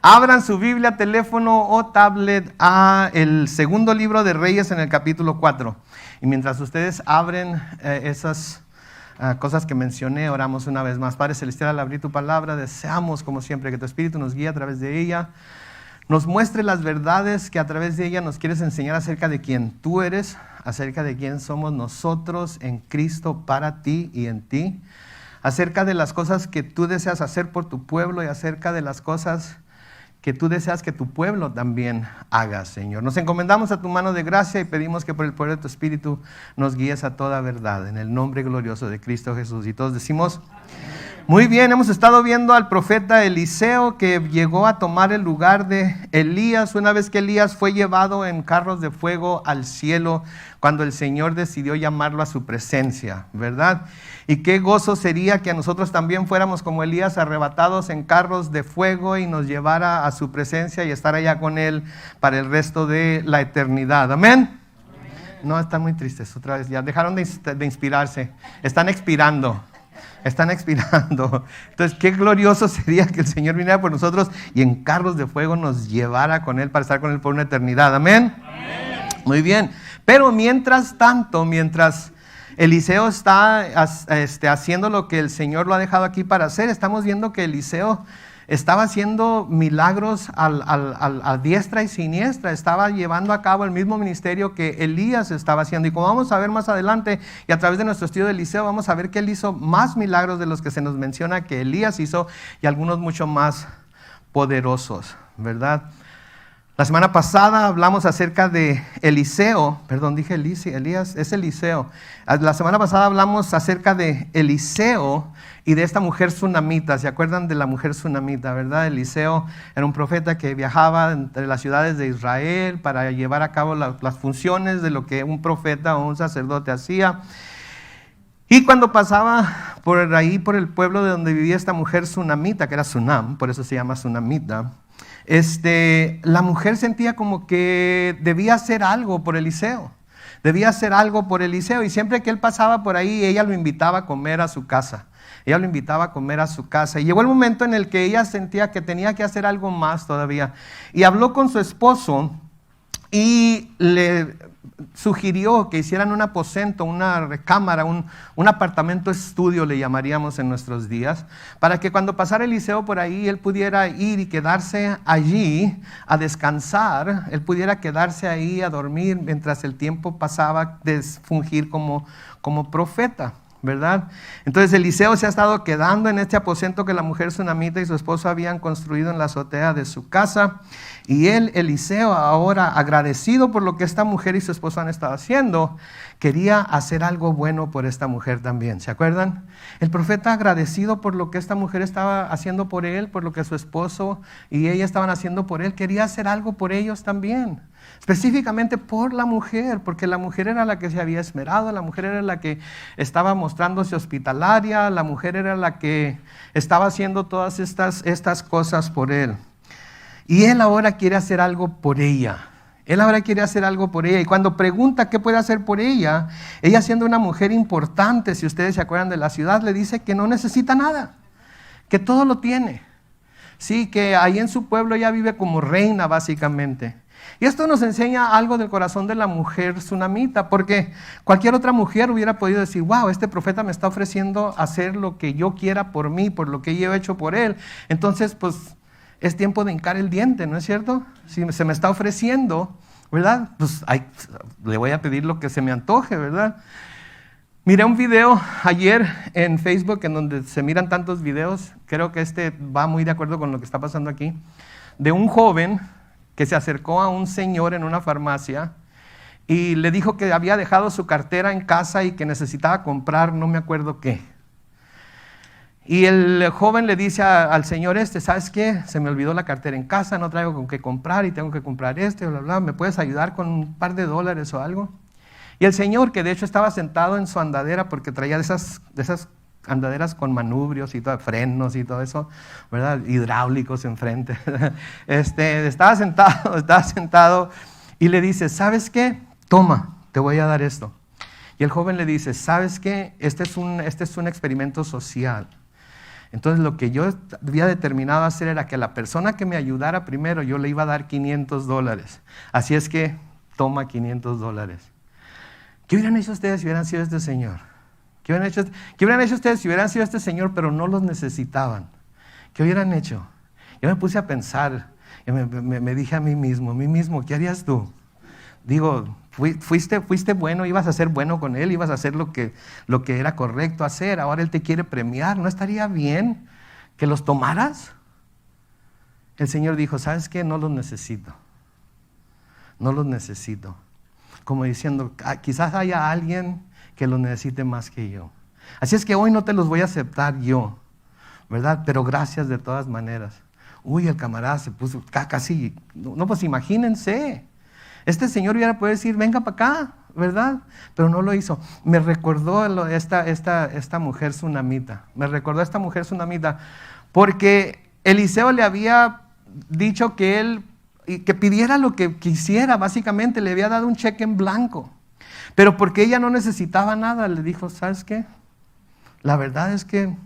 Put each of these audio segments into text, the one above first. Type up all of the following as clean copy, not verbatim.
Abran su Biblia, teléfono o tablet a el segundo libro de Reyes en el capítulo 4. Y mientras ustedes abren esas cosas que mencioné, oramos una vez más. Padre Celestial, al abrir tu palabra, deseamos como siempre que tu Espíritu nos guíe a través de ella, nos muestre las verdades que a través de ella nos quieres enseñar acerca de quién tú eres, acerca de quién somos nosotros en Cristo para ti y en ti, acerca de las cosas que tú deseas hacer por tu pueblo y acerca de las cosas que tú deseas que tu pueblo también haga, Señor. Nos encomendamos a tu mano de gracia y pedimos que por el poder de tu Espíritu nos guíes a toda verdad, en el nombre glorioso de Cristo Jesús. Y todos decimos, muy bien, hemos estado viendo al profeta Eliseo que llegó a tomar el lugar de Elías, una vez que Elías fue llevado en carros de fuego al cielo, cuando el Señor decidió llamarlo a su presencia, ¿verdad? Y qué gozo sería que nosotros también fuéramos como Elías, arrebatados en carros de fuego y nos llevara a su presencia y estar allá con Él para el resto de la eternidad. ¿Amén? No, están muy tristes otra vez, ya dejaron de inspirarse, están expirando. Están expirando. Entonces, qué glorioso sería que el Señor viniera por nosotros y en carros de fuego nos llevara con Él para estar con Él por una eternidad. ¿Amén? Amén. Muy bien. Pero mientras tanto, mientras Eliseo está haciendo lo que el Señor lo ha dejado aquí para hacer, estamos viendo que Eliseo estaba haciendo milagros a diestra y siniestra, estaba llevando a cabo el mismo ministerio que Elías estaba haciendo. Y como vamos a ver más adelante, y a través de nuestro estudio de Eliseo, vamos a ver que él hizo más milagros de los que se nos menciona que Elías hizo, y algunos mucho más poderosos, ¿verdad? La semana pasada hablamos acerca de Eliseo, perdón, dije Elías, es Eliseo. La semana pasada hablamos acerca de Eliseo y de esta mujer tsunamita. ¿Se acuerdan de la mujer tsunamita, verdad? Eliseo era un profeta que viajaba entre las ciudades de Israel para llevar a cabo las funciones de lo que un profeta o un sacerdote hacía. Y cuando pasaba por ahí, por el pueblo de donde vivía esta mujer tsunamita, que era Tsunam, por eso se llama tsunamita, la mujer sentía como que debía hacer algo por Eliseo. Debía hacer algo por Eliseo. Y siempre que él pasaba por ahí, ella lo invitaba a comer a su casa. Ella lo invitaba a comer a su casa. Y llegó el momento en el que ella sentía que tenía que hacer algo más todavía. Y habló con su esposo y le sugirió que hicieran un aposento, una recámara, un apartamento estudio, le llamaríamos en nuestros días, para que cuando pasara Eliseo por ahí, él pudiera ir y quedarse allí a descansar, él pudiera quedarse ahí a dormir mientras el tiempo pasaba de fungir como profeta, ¿verdad? Entonces Eliseo se ha estado quedando en este aposento que la mujer tsunamita y su esposo habían construido en la azotea de su casa. Y Eliseo, ahora agradecido por lo que esta mujer y su esposo han estado haciendo, quería hacer algo bueno por esta mujer también. ¿Se acuerdan? El profeta, agradecido por lo que esta mujer estaba haciendo por él, por lo que su esposo y ella estaban haciendo por él, quería hacer algo por ellos también. Específicamente por la mujer, porque la mujer era la que se había esmerado, la mujer era la que estaba mostrándose hospitalaria, la mujer era la que estaba haciendo todas estas cosas por él. Y él ahora quiere hacer algo por ella. Él ahora quiere hacer algo por ella. Y cuando pregunta qué puede hacer por ella, ella, siendo una mujer importante, si ustedes se acuerdan de la ciudad, le dice que no necesita nada, que todo lo tiene. Sí, que ahí en su pueblo ella vive como reina básicamente. Y esto nos enseña algo del corazón de la mujer tsunamita, porque cualquier otra mujer hubiera podido decir, wow, este profeta me está ofreciendo hacer lo que yo quiera por mí, por lo que yo he hecho por él. Entonces, pues, es tiempo de hincar el diente, ¿no es cierto? Si se me está ofreciendo, ¿verdad? Pues le voy a pedir lo que se me antoje, ¿verdad? Miré un video ayer en Facebook en donde se miran tantos videos, creo que va muy de acuerdo con lo que está pasando aquí, de un joven que se acercó a un señor en una farmacia y le dijo que había dejado su cartera en casa y que necesitaba comprar no me acuerdo qué. Y el joven le dice al señor ¿sabes qué? Se me olvidó la cartera en casa, no traigo con qué comprar y tengo que comprar bla, bla, ¿me puedes ayudar con un par de dólares o algo? Y el señor, que de hecho estaba sentado en su andadera porque traía de esas andaderas con manubrios y todo, frenos y todo eso, ¿verdad? Hidráulicos enfrente. Estaba sentado y le dice, ¿sabes qué? Toma, te voy a dar esto. Y el joven le dice, ¿sabes qué? Este es un experimento social. Entonces lo que yo había determinado hacer era que a la persona que me ayudara primero yo le iba a dar $500. Así es que toma $500. ¿Qué hubieran hecho ustedes si hubieran sido este señor? ¿Qué hubieran hecho ustedes si hubieran sido este señor pero no los necesitaban? ¿Qué hubieran hecho? Yo me puse a pensar, y me dije a mí mismo, ¿qué harías tú? Digo, fuiste bueno, ibas a ser bueno con él, ibas a hacer lo que era correcto hacer, ahora él te quiere premiar, ¿no estaría bien que los tomaras? El Señor dijo, ¿sabes qué? No los necesito, como diciendo, quizás haya alguien que los necesite más que yo, así es que hoy no te los voy a aceptar yo, ¿verdad? Pero gracias de todas maneras. Uy, el camarada se puso casi, no, pues imagínense. Este señor hubiera podido decir, venga para acá, ¿verdad? Pero no lo hizo. Me recordó esta mujer tsunamita. Porque Eliseo le había dicho que pidiera lo que quisiera, básicamente. Le había dado un cheque en blanco. Pero porque ella no necesitaba nada, le dijo, ¿sabes qué? La verdad es que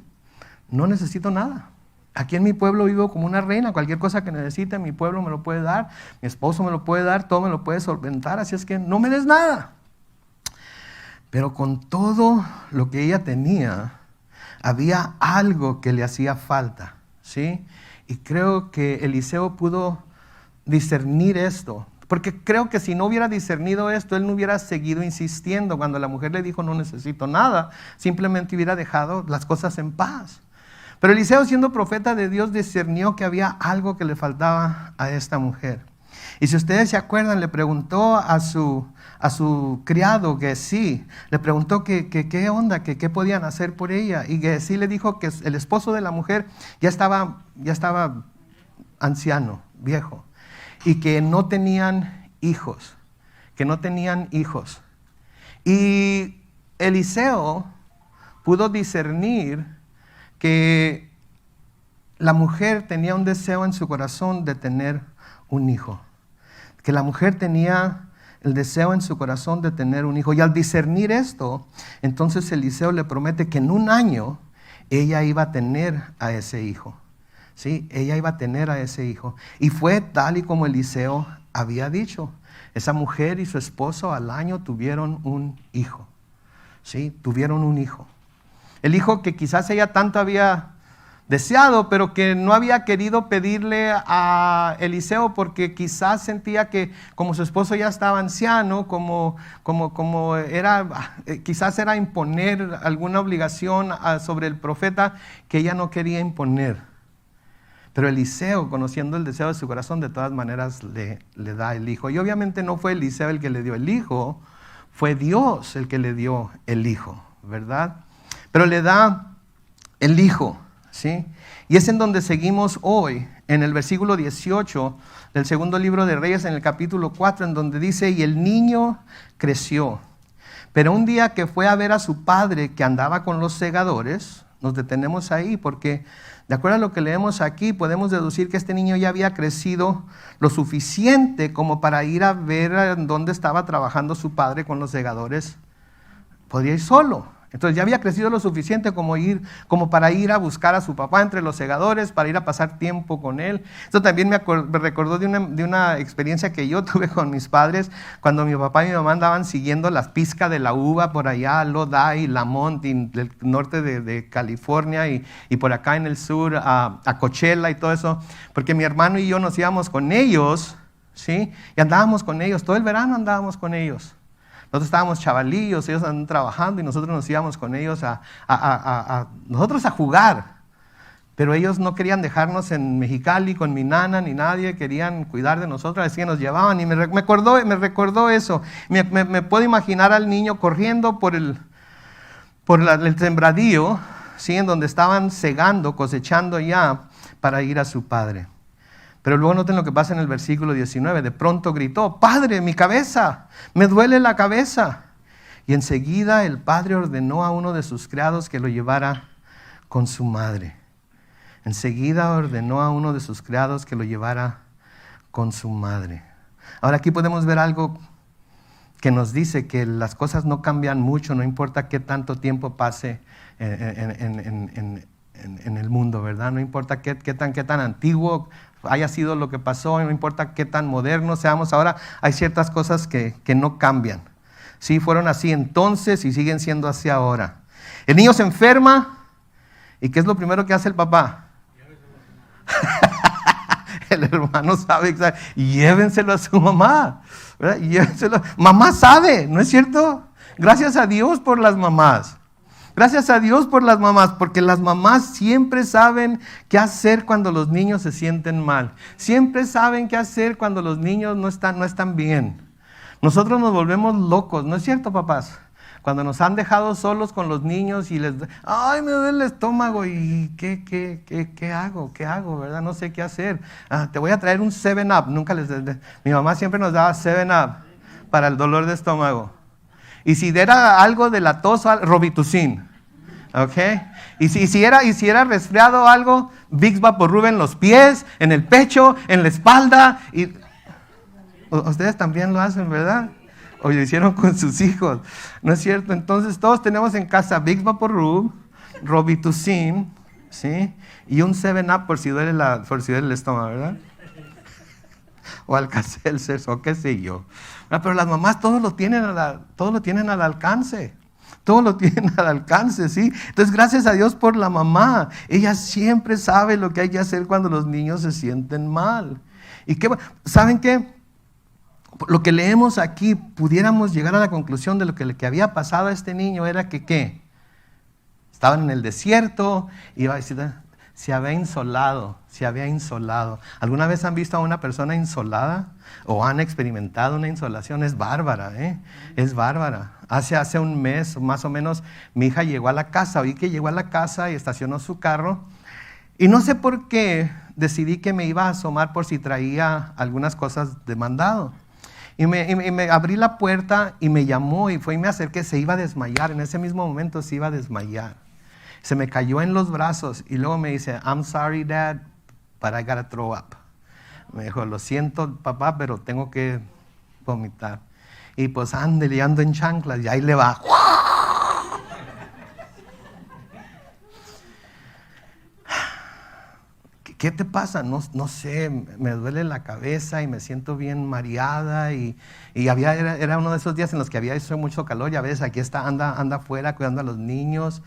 no necesito nada. Aquí en mi pueblo vivo como una reina, cualquier cosa que necesite, mi pueblo me lo puede dar, mi esposo me lo puede dar, todo me lo puede solventar, así es que no me des nada. Pero con todo lo que ella tenía, había algo que le hacía falta, ¿sí? Y creo que Eliseo pudo discernir esto, porque creo que si no hubiera discernido esto, él no hubiera seguido insistiendo. Cuando la mujer le dijo no necesito nada, simplemente hubiera dejado las cosas en paz. Pero Eliseo, siendo profeta de Dios, discernió que había algo que le faltaba a esta mujer. Y si ustedes se acuerdan, le preguntó a su criado Gehazi, le preguntó qué onda, qué podían hacer por ella. Y Gehazi le dijo que el esposo de la mujer ya estaba anciano, viejo, y que no tenían hijos, Y Eliseo pudo discernir que la mujer tenía un deseo en su corazón de tener un hijo. Que la mujer tenía el deseo en su corazón de tener un hijo. Y al discernir esto, entonces Eliseo le promete que en un año ella iba a tener a ese hijo. ¿Sí? Ella iba a tener a ese hijo. Y fue tal y como Eliseo había dicho. Esa mujer y su esposo al año tuvieron un hijo. ¿Sí? Tuvieron un hijo. El hijo que quizás ella tanto había deseado, pero que no había querido pedirle a Eliseo porque quizás sentía que como su esposo ya estaba anciano, quizás era imponer alguna obligación sobre el profeta que ella no quería imponer. Pero Eliseo, conociendo el deseo de su corazón, de todas maneras le da el hijo. Y obviamente no fue Eliseo el que le dio el hijo, fue Dios el que le dio el hijo, ¿verdad? Pero le da el hijo, ¿sí? Y es en donde seguimos hoy, en el versículo 18 del segundo libro de Reyes, en el capítulo 4, en donde dice, y el niño creció. Pero un día que fue a ver a su padre que andaba con los segadores, nos detenemos ahí porque de acuerdo a lo que leemos aquí, podemos deducir que este niño ya había crecido lo suficiente como para ir a ver dónde estaba trabajando su padre con los segadores. Podía ir solo. Entonces ya había crecido lo suficiente como para ir a buscar a su papá entre los segadores, para ir a pasar tiempo con él. Esto también me recordó de una experiencia que yo tuve con mis padres, cuando mi papá y mi mamá andaban siguiendo las pizcas de la uva por allá, Lodi, Lamont, del norte de California, y por acá en el sur, a Coachella y todo eso, porque mi hermano y yo nos íbamos con ellos, ¿sí? Y andábamos con ellos, todo el verano andábamos con ellos. Nosotros estábamos chavalillos, ellos andaban trabajando y nosotros nos íbamos con ellos nosotros a jugar. Pero ellos no querían dejarnos en Mexicali con mi nana ni nadie, querían cuidar de nosotros, así que nos llevaban. Y me recordó eso. Me puedo imaginar al niño corriendo por el sembradío, ¿sí? En donde estaban segando, cosechando ya para ir a su padre. Pero luego noten lo que pasa en el versículo 19. De pronto gritó, Padre, mi cabeza, me duele la cabeza. Y enseguida el padre ordenó a uno de sus criados que lo llevara con su madre. Ahora aquí podemos ver algo que nos dice que las cosas no cambian mucho, no importa qué tanto tiempo pase en el mundo, ¿verdad? No importa qué tan antiguo haya sido lo que pasó, no importa qué tan modernos seamos ahora, hay ciertas cosas que no cambian. Sí, fueron así entonces y siguen siendo así ahora. El niño se enferma, ¿y qué es lo primero que hace el papá? El hermano sabe, llévenselo a su mamá, ¿verdad? Llévenselo. Mamá sabe, ¿no es cierto? Gracias a Dios por las mamás. Gracias a Dios por las mamás, porque las mamás siempre saben qué hacer cuando los niños se sienten mal. Siempre saben qué hacer cuando los niños no están bien. Nosotros nos volvemos locos, ¿no es cierto, papás? Cuando nos han dejado solos con los niños y ay, me duele el estómago y ¿qué hago, verdad? No sé qué hacer. Te voy a traer un 7-Up. Mi mamá siempre nos daba 7-Up para el dolor de estómago. Y si era algo de la tos, Robitussin, ¿ok? Y si era resfriado o algo, Vicks Vaporub en los pies, en el pecho, en la espalda. Y ustedes también lo hacen, ¿verdad? O lo hicieron con sus hijos, ¿no es cierto? Entonces todos tenemos en casa Vicks Vaporub, Robitussin, ¿sí? Y un 7-Up por si duele el estómago, ¿verdad? O Alka-Seltzer, o qué sé yo. Pero las mamás todo lo tienen al alcance. Todo lo tienen al alcance, ¿sí? Entonces, gracias a Dios por la mamá. Ella siempre sabe lo que hay que hacer cuando los niños se sienten mal. Y ¿saben qué? Lo que leemos aquí, pudiéramos llegar a la conclusión de lo que había pasado a este niño era que, ¿qué? Estaban en el desierto, iba a decir, se había insolado. ¿Alguna vez han visto a una persona insolada? ¿O han experimentado una insolación? Es bárbara, es bárbara. Hace un mes, más o menos, mi hija llegó a la casa, oí que llegó a la casa y estacionó su carro. Y no sé por qué decidí que me iba a asomar por si traía algunas cosas de mandado. Y me abrí la puerta y me llamó y me acerqué, se iba a desmayar. En ese mismo momento se iba a desmayar. Se me cayó en los brazos y luego me dice, I'm sorry, Dad, but I gotta throw up. Me dijo, lo siento, papá, pero tengo que vomitar. Y pues ándele, ando en chanclas y ahí le va. ¿Qué te pasa? No sé, me duele la cabeza y me siento bien mareada y era uno de esos días en los que había hecho mucho calor y a veces aquí anda afuera cuidando a los niños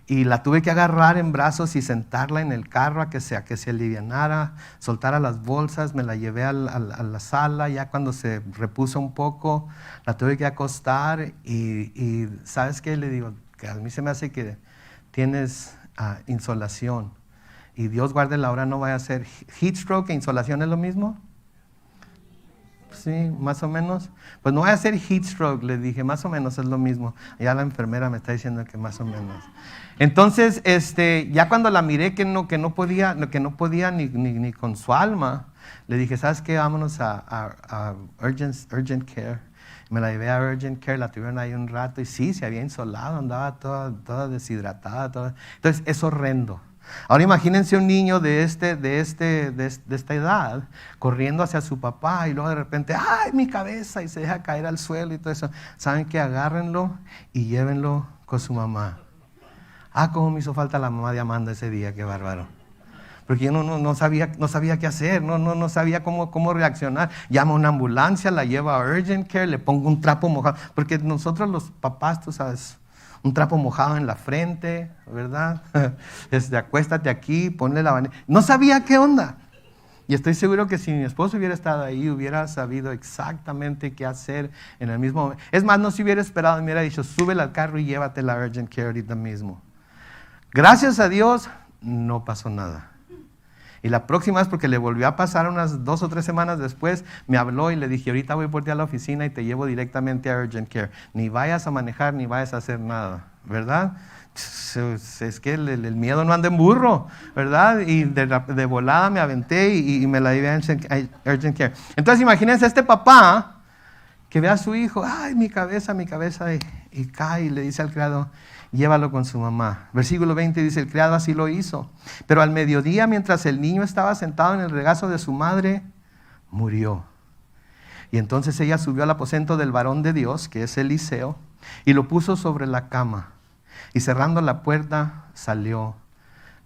y la tuve que agarrar en brazos y sentarla en el carro a que se alivianara, soltara las bolsas, me la llevé a la sala, ya cuando se repuso un poco la tuve que acostar y ¿sabes qué? Le digo, que a mí se me hace que tienes insolación. Y Dios guarde la hora, no vaya a ser heat stroke e insolación, ¿es lo mismo? Sí, más o menos. Pues no vaya a ser heat stroke, le dije, más o menos es lo mismo. Ya la enfermera me está diciendo que más o menos. Entonces, ya cuando la miré que no podía ni con su alma, le dije, ¿sabes qué? Vámonos a urgent care. Me la llevé a urgent care, la tuvieron ahí un rato y sí, se había insolado, andaba toda deshidratada. Entonces, es horrendo. Ahora imagínense un niño de esta edad corriendo hacia su papá y luego de repente, ¡ay, mi cabeza! Y se deja caer al suelo y todo eso. ¿Saben qué? Agárrenlo y llévenlo con su mamá. Cómo me hizo falta la mamá de Amanda ese día, qué bárbaro. Porque yo no sabía qué hacer, no sabía cómo reaccionar. Llamo a una ambulancia, la llevo a urgent care, le pongo un trapo mojado. Porque nosotros los papás, tú sabes, un trapo mojado en la frente, ¿verdad? Acuéstate aquí, ponle la bandeja. No sabía qué onda. Y estoy seguro que si mi esposo hubiera estado ahí, hubiera sabido exactamente qué hacer en el mismo momento. Es más, no se hubiera esperado, me hubiera dicho, súbela al carro y llévatela a urgent care ahorita mismo. Gracias a Dios, no pasó nada. Y la próxima vez, porque le volvió a pasar unas 2 o 3 semanas después, me habló y le dije, ahorita voy por ti a la oficina y te llevo directamente a urgent care. Ni vayas a manejar, ni vayas a hacer nada, ¿verdad? Es que el miedo no anda en burro, ¿verdad? Y de volada me aventé y me la llevé a urgent care. Entonces imagínense este papá que ve a su hijo, ¡ay, mi cabeza! Y cae y le dice al criado, llévalo con su mamá. Versículo 20 dice, el criado así lo hizo. Pero al mediodía, mientras el niño estaba sentado en el regazo de su madre, murió. Y entonces ella subió al aposento del varón de Dios, que es Eliseo, y lo puso sobre la cama. Y cerrando la puerta, salió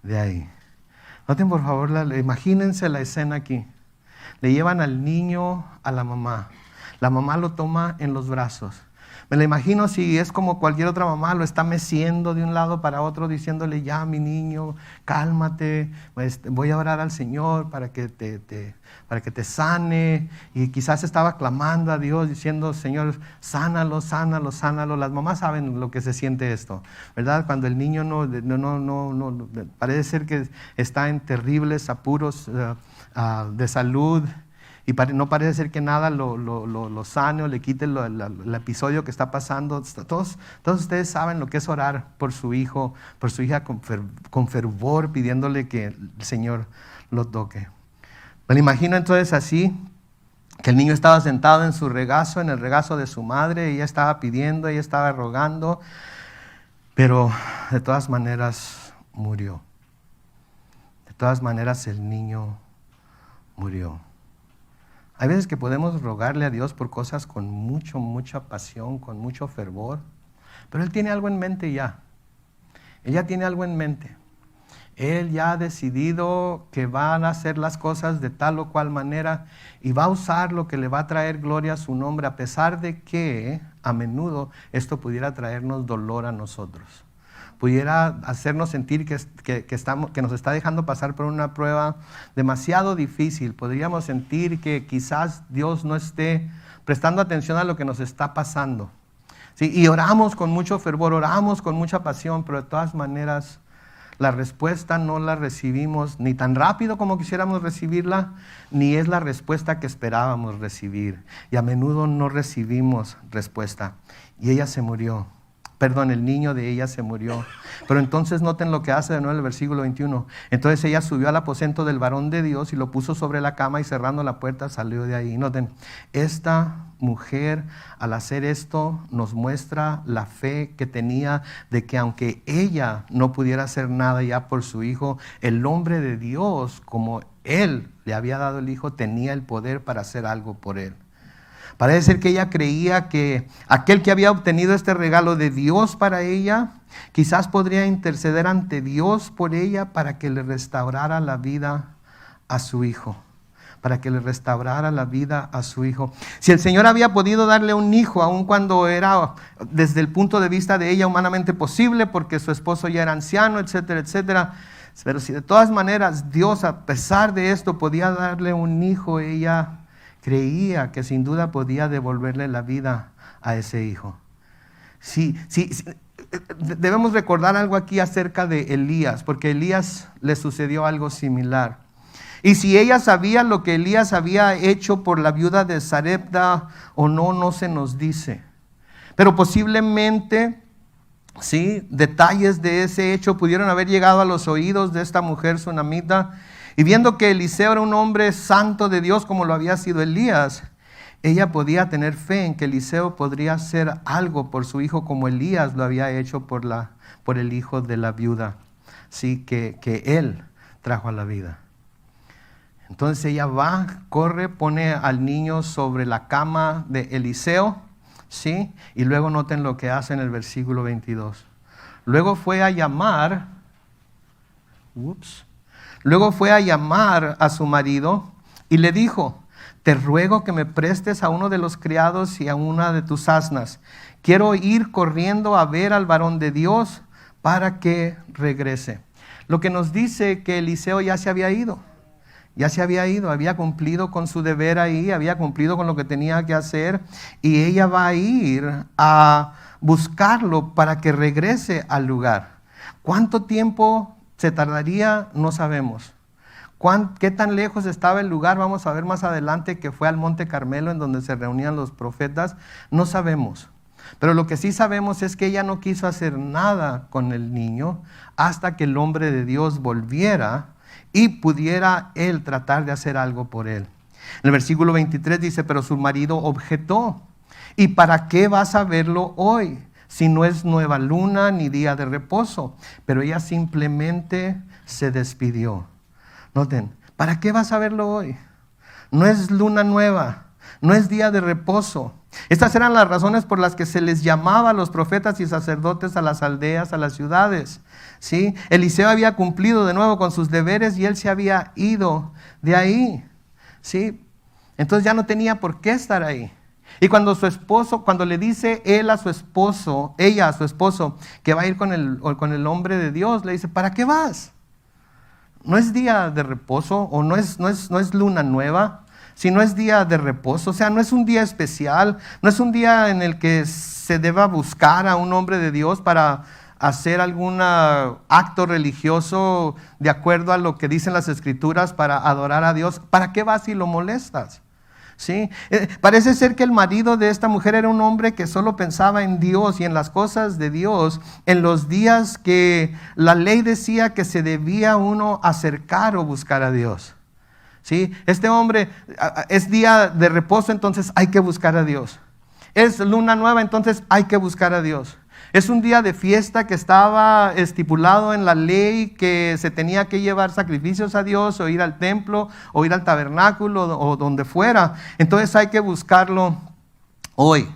de ahí. Noten por favor, imagínense la escena aquí. Le llevan al niño a la mamá. La mamá lo toma en los brazos. Me lo imagino si es como cualquier otra mamá, lo está meciendo de un lado para otro, diciéndole, ya mi niño, cálmate, pues, voy a orar al Señor para que te sane. Y quizás estaba clamando a Dios, diciendo, Señor, sánalo, sánalo, sánalo. Las mamás saben lo que se siente esto, ¿verdad? Cuando el niño no parece ser que está en terribles apuros de salud, y no parece ser que nada lo sane o le quite el episodio que está pasando. Todos ustedes saben lo que es orar por su hijo, por su hija con fervor, pidiéndole que el Señor lo toque. Me imagino entonces así, que el niño estaba sentado en su regazo, en el regazo de su madre, ella estaba pidiendo, ella estaba rogando, pero de todas maneras murió. De todas maneras el niño murió. Hay veces que podemos rogarle a Dios por cosas con mucha pasión, con mucho fervor, pero Él tiene algo en mente ya. Ella tiene algo en mente. Él ya ha decidido que van a hacer las cosas de tal o cual manera y va a usar lo que le va a traer gloria a su nombre, a pesar de que a menudo esto pudiera traernos dolor a nosotros. Pudiera hacernos sentir que nos está dejando pasar por una prueba demasiado difícil. Podríamos sentir que quizás Dios no esté prestando atención a lo que nos está pasando. ¿Sí? Y oramos con mucho fervor, oramos con mucha pasión, pero de todas maneras la respuesta no la recibimos ni tan rápido como quisiéramos recibirla, ni es la respuesta que esperábamos recibir. Y a menudo no recibimos respuesta. Y ella se murió. El niño de ella se murió. Pero entonces noten lo que hace de nuevo el versículo 21. Entonces ella subió al aposento del varón de Dios y lo puso sobre la cama y cerrando la puerta salió de ahí. Noten, esta mujer al hacer esto nos muestra la fe que tenía de que aunque ella no pudiera hacer nada ya por su hijo, el hombre de Dios, como él le había dado el hijo, tenía el poder para hacer algo por él. Parece ser que ella creía que aquel que había obtenido este regalo de Dios para ella, quizás podría interceder ante Dios por ella para que le restaurara la vida a su hijo. Para que le restaurara la vida a su hijo. Si el Señor había podido darle un hijo, aun cuando era desde el punto de vista de ella humanamente posible, porque su esposo ya era anciano, etcétera, etcétera. Pero si de todas maneras Dios, a pesar de esto, podía darle un hijo, ella creía que sin duda podía devolverle la vida a ese hijo. Sí, debemos recordar algo aquí acerca de Elías, porque a Elías le sucedió algo similar. Y si ella sabía lo que Elías había hecho por la viuda de Sarepta o no, no se nos dice. Pero posiblemente, sí, detalles de ese hecho pudieron haber llegado a los oídos de esta mujer sunamita. Y viendo que Eliseo era un hombre santo de Dios como lo había sido Elías, ella podía tener fe en que Eliseo podría hacer algo por su hijo como Elías lo había hecho por el hijo de la viuda, sí, que él trajo a la vida. Entonces ella va, corre, pone al niño sobre la cama de Eliseo, ¿sí? Y luego noten lo que hace en el versículo 22. Luego fue a llamar a su marido y le dijo, te ruego que me prestes a uno de los criados y a una de tus asnas. Quiero ir corriendo a ver al varón de Dios para que regrese. Lo que nos dice que Eliseo ya se había ido. Había cumplido con su deber ahí, había cumplido con lo que tenía que hacer y ella va a ir a buscarlo para que regrese al lugar. ¿Cuánto tiempo se tardaría? No sabemos. ¿Qué tan lejos estaba el lugar? Vamos a ver más adelante que fue al Monte Carmelo en donde se reunían los profetas. No sabemos. Pero lo que sí sabemos es que ella no quiso hacer nada con el niño hasta que el hombre de Dios volviera y pudiera él tratar de hacer algo por él. En el versículo 23 dice, pero su marido objetó, ¿y para qué vas a verlo hoy? Si no es nueva luna ni día de reposo. Pero ella simplemente se despidió. Noten, ¿para qué vas a verlo hoy? No es luna nueva, no es día de reposo. Estas eran las razones por las que se les llamaba a los profetas y sacerdotes a las aldeas, a las ciudades. ¿Sí? Eliseo había cumplido de nuevo con sus deberes y él se había ido de ahí. ¿Sí? Entonces ya no tenía por qué estar ahí. Y cuando le dice ella a su esposo, que va a ir con el hombre de Dios, le dice, ¿para qué vas? No es día de reposo, o no es luna nueva, sino es día de reposo. O sea, no es un día especial, no es un día en el que se deba buscar a un hombre de Dios para hacer algún acto religioso de acuerdo a lo que dicen las Escrituras para adorar a Dios. ¿Para qué vas y lo molestas? ¿Sí? Parece ser que el marido de esta mujer era un hombre que solo pensaba en Dios y en las cosas de Dios en los días que la ley decía que se debía uno acercar o buscar a Dios. ¿Sí? Este hombre, es día de reposo, entonces hay que buscar a Dios. Es luna nueva, entonces hay que buscar a Dios. Es un día de fiesta que estaba estipulado en la ley que se tenía que llevar sacrificios a Dios o ir al templo o ir al tabernáculo o donde fuera. Entonces hay que buscarlo hoy.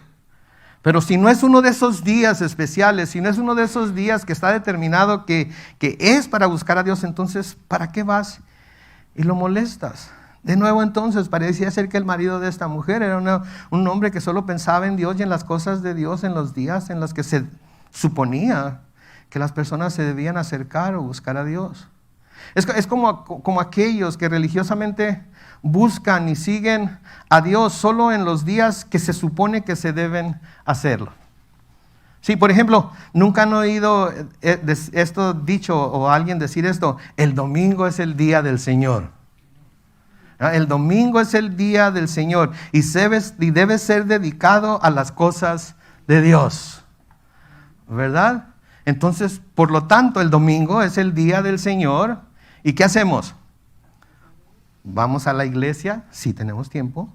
Pero si no es uno de esos días especiales, si no es uno de esos días que está determinado que es para buscar a Dios, entonces ¿para qué vas y lo molestas? De nuevo entonces parecía ser que el marido de esta mujer era un hombre que solo pensaba en Dios y en las cosas de Dios en los días en los que se suponía que las personas se debían acercar o buscar a Dios. Es como aquellos que religiosamente buscan y siguen a Dios solo en los días que se supone que se deben hacerlo. Sí, por ejemplo, nunca han oído esto dicho o alguien decir esto: el domingo es el día del Señor. El domingo es el día del Señor y debe ser dedicado a las cosas de Dios, ¿verdad? Entonces, por lo tanto, el domingo es el día del Señor. ¿Y qué hacemos? Vamos a la iglesia, si tenemos tiempo.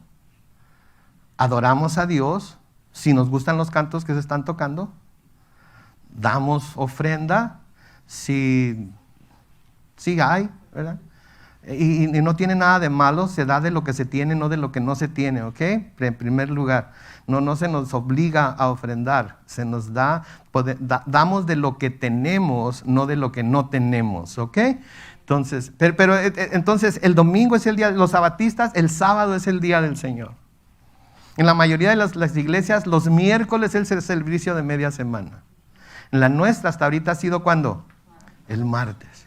Adoramos a Dios, si nos gustan los cantos que se están tocando. Damos ofrenda, si hay, ¿verdad? Y no tiene nada de malo, se da de lo que se tiene, no de lo que no se tiene, ¿ok? En primer lugar, no se nos obliga a ofrendar, se nos damos de lo que tenemos, no de lo que no tenemos, ¿ok? Entonces, entonces el domingo es el día, los sabatistas, el sábado es el día del Señor. En la mayoría de las iglesias, los miércoles es el servicio de media semana. En la nuestra hasta ahorita ha sido ¿cuándo? El martes.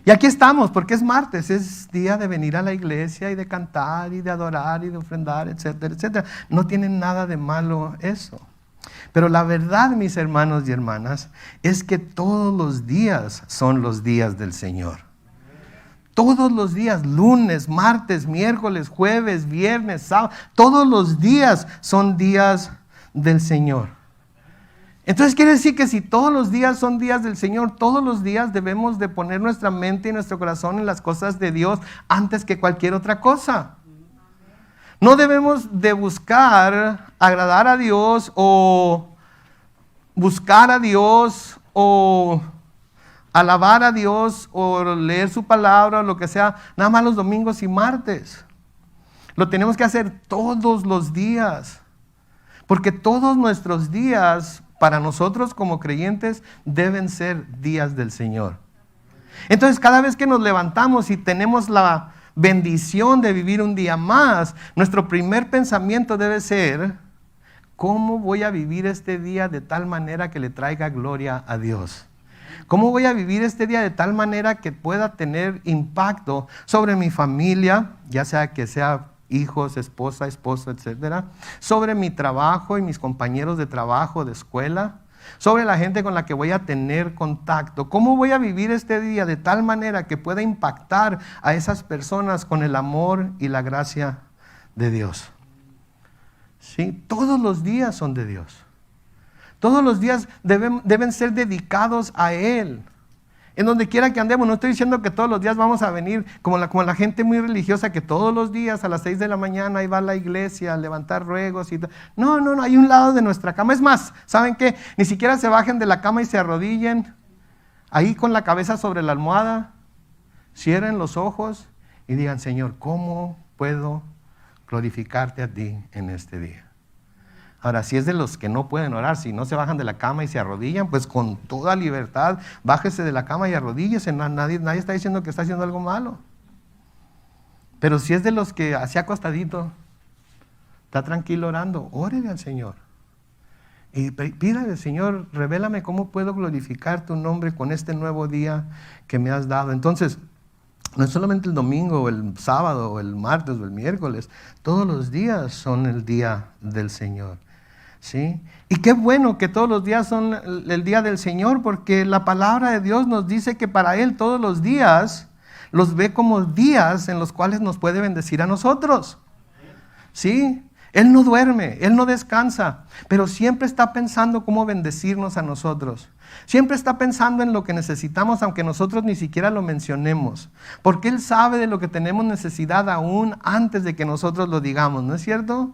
Y aquí estamos, porque es martes, es día de venir a la iglesia y de cantar y de adorar y de ofrendar, etcétera, etcétera. No tiene nada de malo eso. Pero la verdad, mis hermanos y hermanas, es que todos los días son los días del Señor. Todos los días, lunes, martes, miércoles, jueves, viernes, sábado, todos los días son días del Señor. Entonces quiere decir que si todos los días son días del Señor, todos los días debemos de poner nuestra mente y nuestro corazón en las cosas de Dios antes que cualquier otra cosa. No debemos de buscar agradar a Dios o buscar a Dios o alabar a Dios o leer su palabra o lo que sea, nada más los domingos y martes. Lo tenemos que hacer todos los días, porque todos nuestros días para nosotros como creyentes deben ser días del Señor. Entonces cada vez que nos levantamos y tenemos la bendición de vivir un día más, nuestro primer pensamiento debe ser: ¿cómo voy a vivir este día de tal manera que le traiga gloria a Dios? ¿Cómo voy a vivir este día de tal manera que pueda tener impacto sobre mi familia, ya sea que sea hijos, esposa, esposo, etcétera, sobre mi trabajo y mis compañeros de trabajo, de escuela, sobre la gente con la que voy a tener contacto? ¿Cómo voy a vivir este día de tal manera que pueda impactar a esas personas con el amor y la gracia de Dios? ¿Sí? Todos los días son de Dios. Todos los días deben ser dedicados a Él. En donde quiera que andemos, no estoy diciendo que todos los días vamos a venir como la gente muy religiosa que todos los días a las 6 de la mañana ahí va a la iglesia a levantar ruegos y tal. No, hay un lado de nuestra cama. Es más, ¿saben qué? Ni siquiera se bajen de la cama y se arrodillen ahí con la cabeza sobre la almohada, cierren los ojos y digan: Señor, ¿cómo puedo glorificarte a ti en este día. Ahora, si es de los que no pueden orar, si no se bajan de la cama y se arrodillan, pues con toda libertad, bájese de la cama y arrodíllese. Nadie está diciendo que está haciendo algo malo. Pero si es de los que así acostadito, está tranquilo orando, órele al Señor. Y pídale, Señor, revélame cómo puedo glorificar tu nombre con este nuevo día que me has dado. Entonces, no es solamente el domingo, o el sábado, o el martes, o el miércoles. Todos los días son el día del Señor. ¿Sí? Y qué bueno que todos los días son el día del Señor, porque la palabra de Dios nos dice que para Él todos los días los ve como días en los cuales nos puede bendecir a nosotros. ¿Sí? Él no duerme, Él no descansa, pero siempre está pensando cómo bendecirnos a nosotros. Siempre está pensando en lo que necesitamos, aunque nosotros ni siquiera lo mencionemos. Porque Él sabe de lo que tenemos necesidad aún antes de que nosotros lo digamos, ¿no es cierto?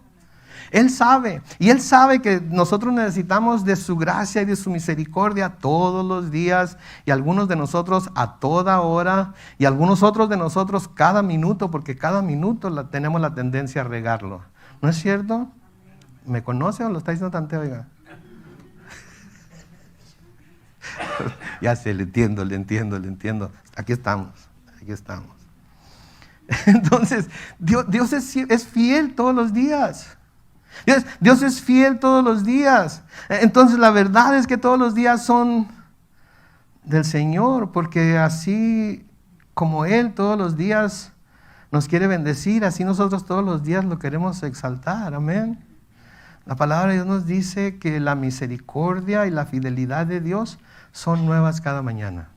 Él sabe, y Él sabe que nosotros necesitamos de su gracia y de su misericordia todos los días, y algunos de nosotros a toda hora, y algunos otros de nosotros cada minuto, porque cada minuto tenemos la tendencia a regarlo. ¿No es cierto? ¿Me conoce o lo está diciendo tanteo, oiga? Ya sé, le entiendo. Aquí estamos. Entonces, Dios es fiel todos los días. Dios es fiel todos los días. Entonces, la verdad es que todos los días son del Señor, porque así como Él todos los días nos quiere bendecir, así nosotros todos los días lo queremos exaltar. Amén. La palabra de Dios nos dice que la misericordia y la fidelidad de Dios son nuevas cada mañana.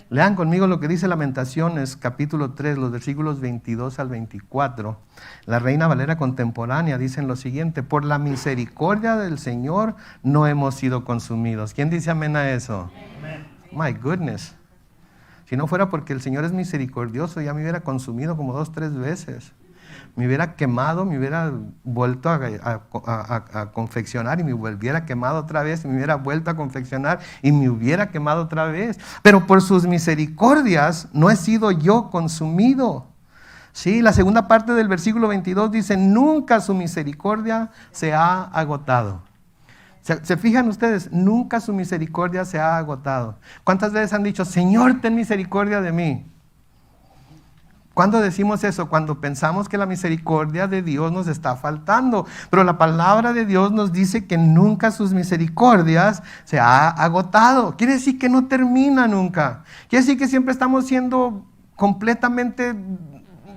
Lean conmigo lo que dice Lamentaciones, capítulo 3, los versículos 22 al 24. La Reina Valera contemporánea dice lo siguiente: por la misericordia del Señor no hemos sido consumidos. ¿Quién dice amén a eso? Amen. My goodness. Si no fuera porque el Señor es misericordioso, ya me hubiera consumido como 2, 3 veces. Me hubiera quemado, me hubiera vuelto a confeccionar y me hubiera quemado otra vez, y me hubiera vuelto a confeccionar y me hubiera quemado otra vez. Pero por sus misericordias no he sido yo consumido. Sí, la segunda parte del versículo 22 dice: nunca su misericordia se ha agotado. ¿Se fijan ustedes? Nunca su misericordia se ha agotado. ¿Cuántas veces han dicho: Señor, ten misericordia de mí? ¿Cuándo decimos eso? Cuando pensamos que la misericordia de Dios nos está faltando. Pero la palabra de Dios nos dice que nunca sus misericordias se ha agotado. Quiere decir que no termina nunca. Quiere decir que siempre estamos siendo completamente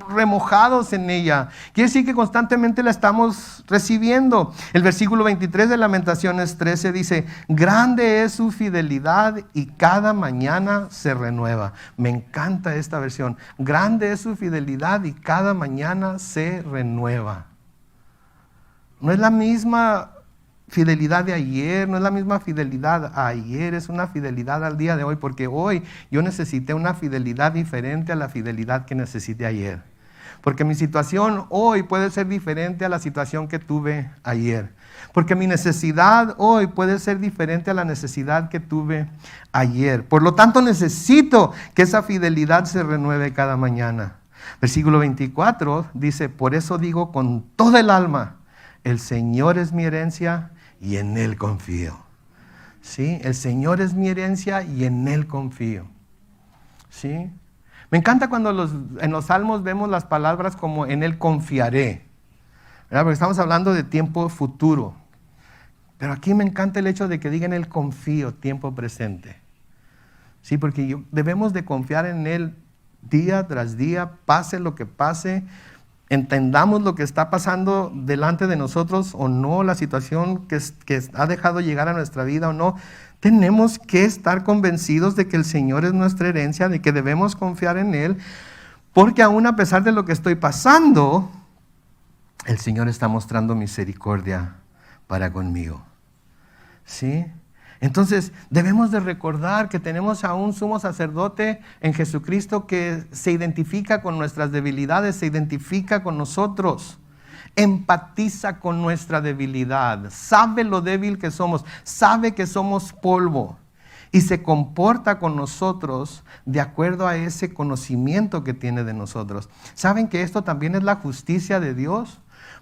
remojados en ella. Quiere decir que constantemente la estamos recibiendo. El versículo 23 de Lamentaciones 13 dice: grande es su fidelidad y cada mañana se renueva. Me encanta esta versión. Grande es su fidelidad y cada mañana se renueva. No es la misma fidelidad de ayer, no es la misma fidelidad ayer, es una fidelidad al día de hoy, porque hoy yo necesité una fidelidad diferente a la fidelidad que necesité ayer. Porque mi situación hoy puede ser diferente a la situación que tuve ayer. Porque mi necesidad hoy puede ser diferente a la necesidad que tuve ayer. Por lo tanto, necesito que esa fidelidad se renueve cada mañana. Versículo 24 dice: por eso digo con toda el alma, el Señor es mi herencia y en Él confío. ¿Sí? El Señor es mi herencia y en Él confío. ¿Sí? Me encanta cuando en los salmos vemos las palabras como en Él confiaré, ¿verdad? Porque estamos hablando de tiempo futuro. Pero aquí me encanta el hecho de que diga en Él confío, tiempo presente. Sí, porque debemos de confiar en Él día tras día, pase lo que pase, entendamos lo que está pasando delante de nosotros o no, la situación que ha dejado llegar a nuestra vida o no. Tenemos que estar convencidos de que el Señor es nuestra herencia, de que debemos confiar en Él, porque aún a pesar de lo que estoy pasando, el Señor está mostrando misericordia para conmigo. ¿Sí? Entonces, debemos de recordar que tenemos a un sumo sacerdote en Jesucristo que se identifica con nuestras debilidades, se identifica con nosotros. Empatiza con nuestra debilidad, sabe lo débil que somos, sabe que somos polvo y se comporta con nosotros de acuerdo a ese conocimiento que tiene de nosotros. ¿Saben que esto también es la justicia de Dios?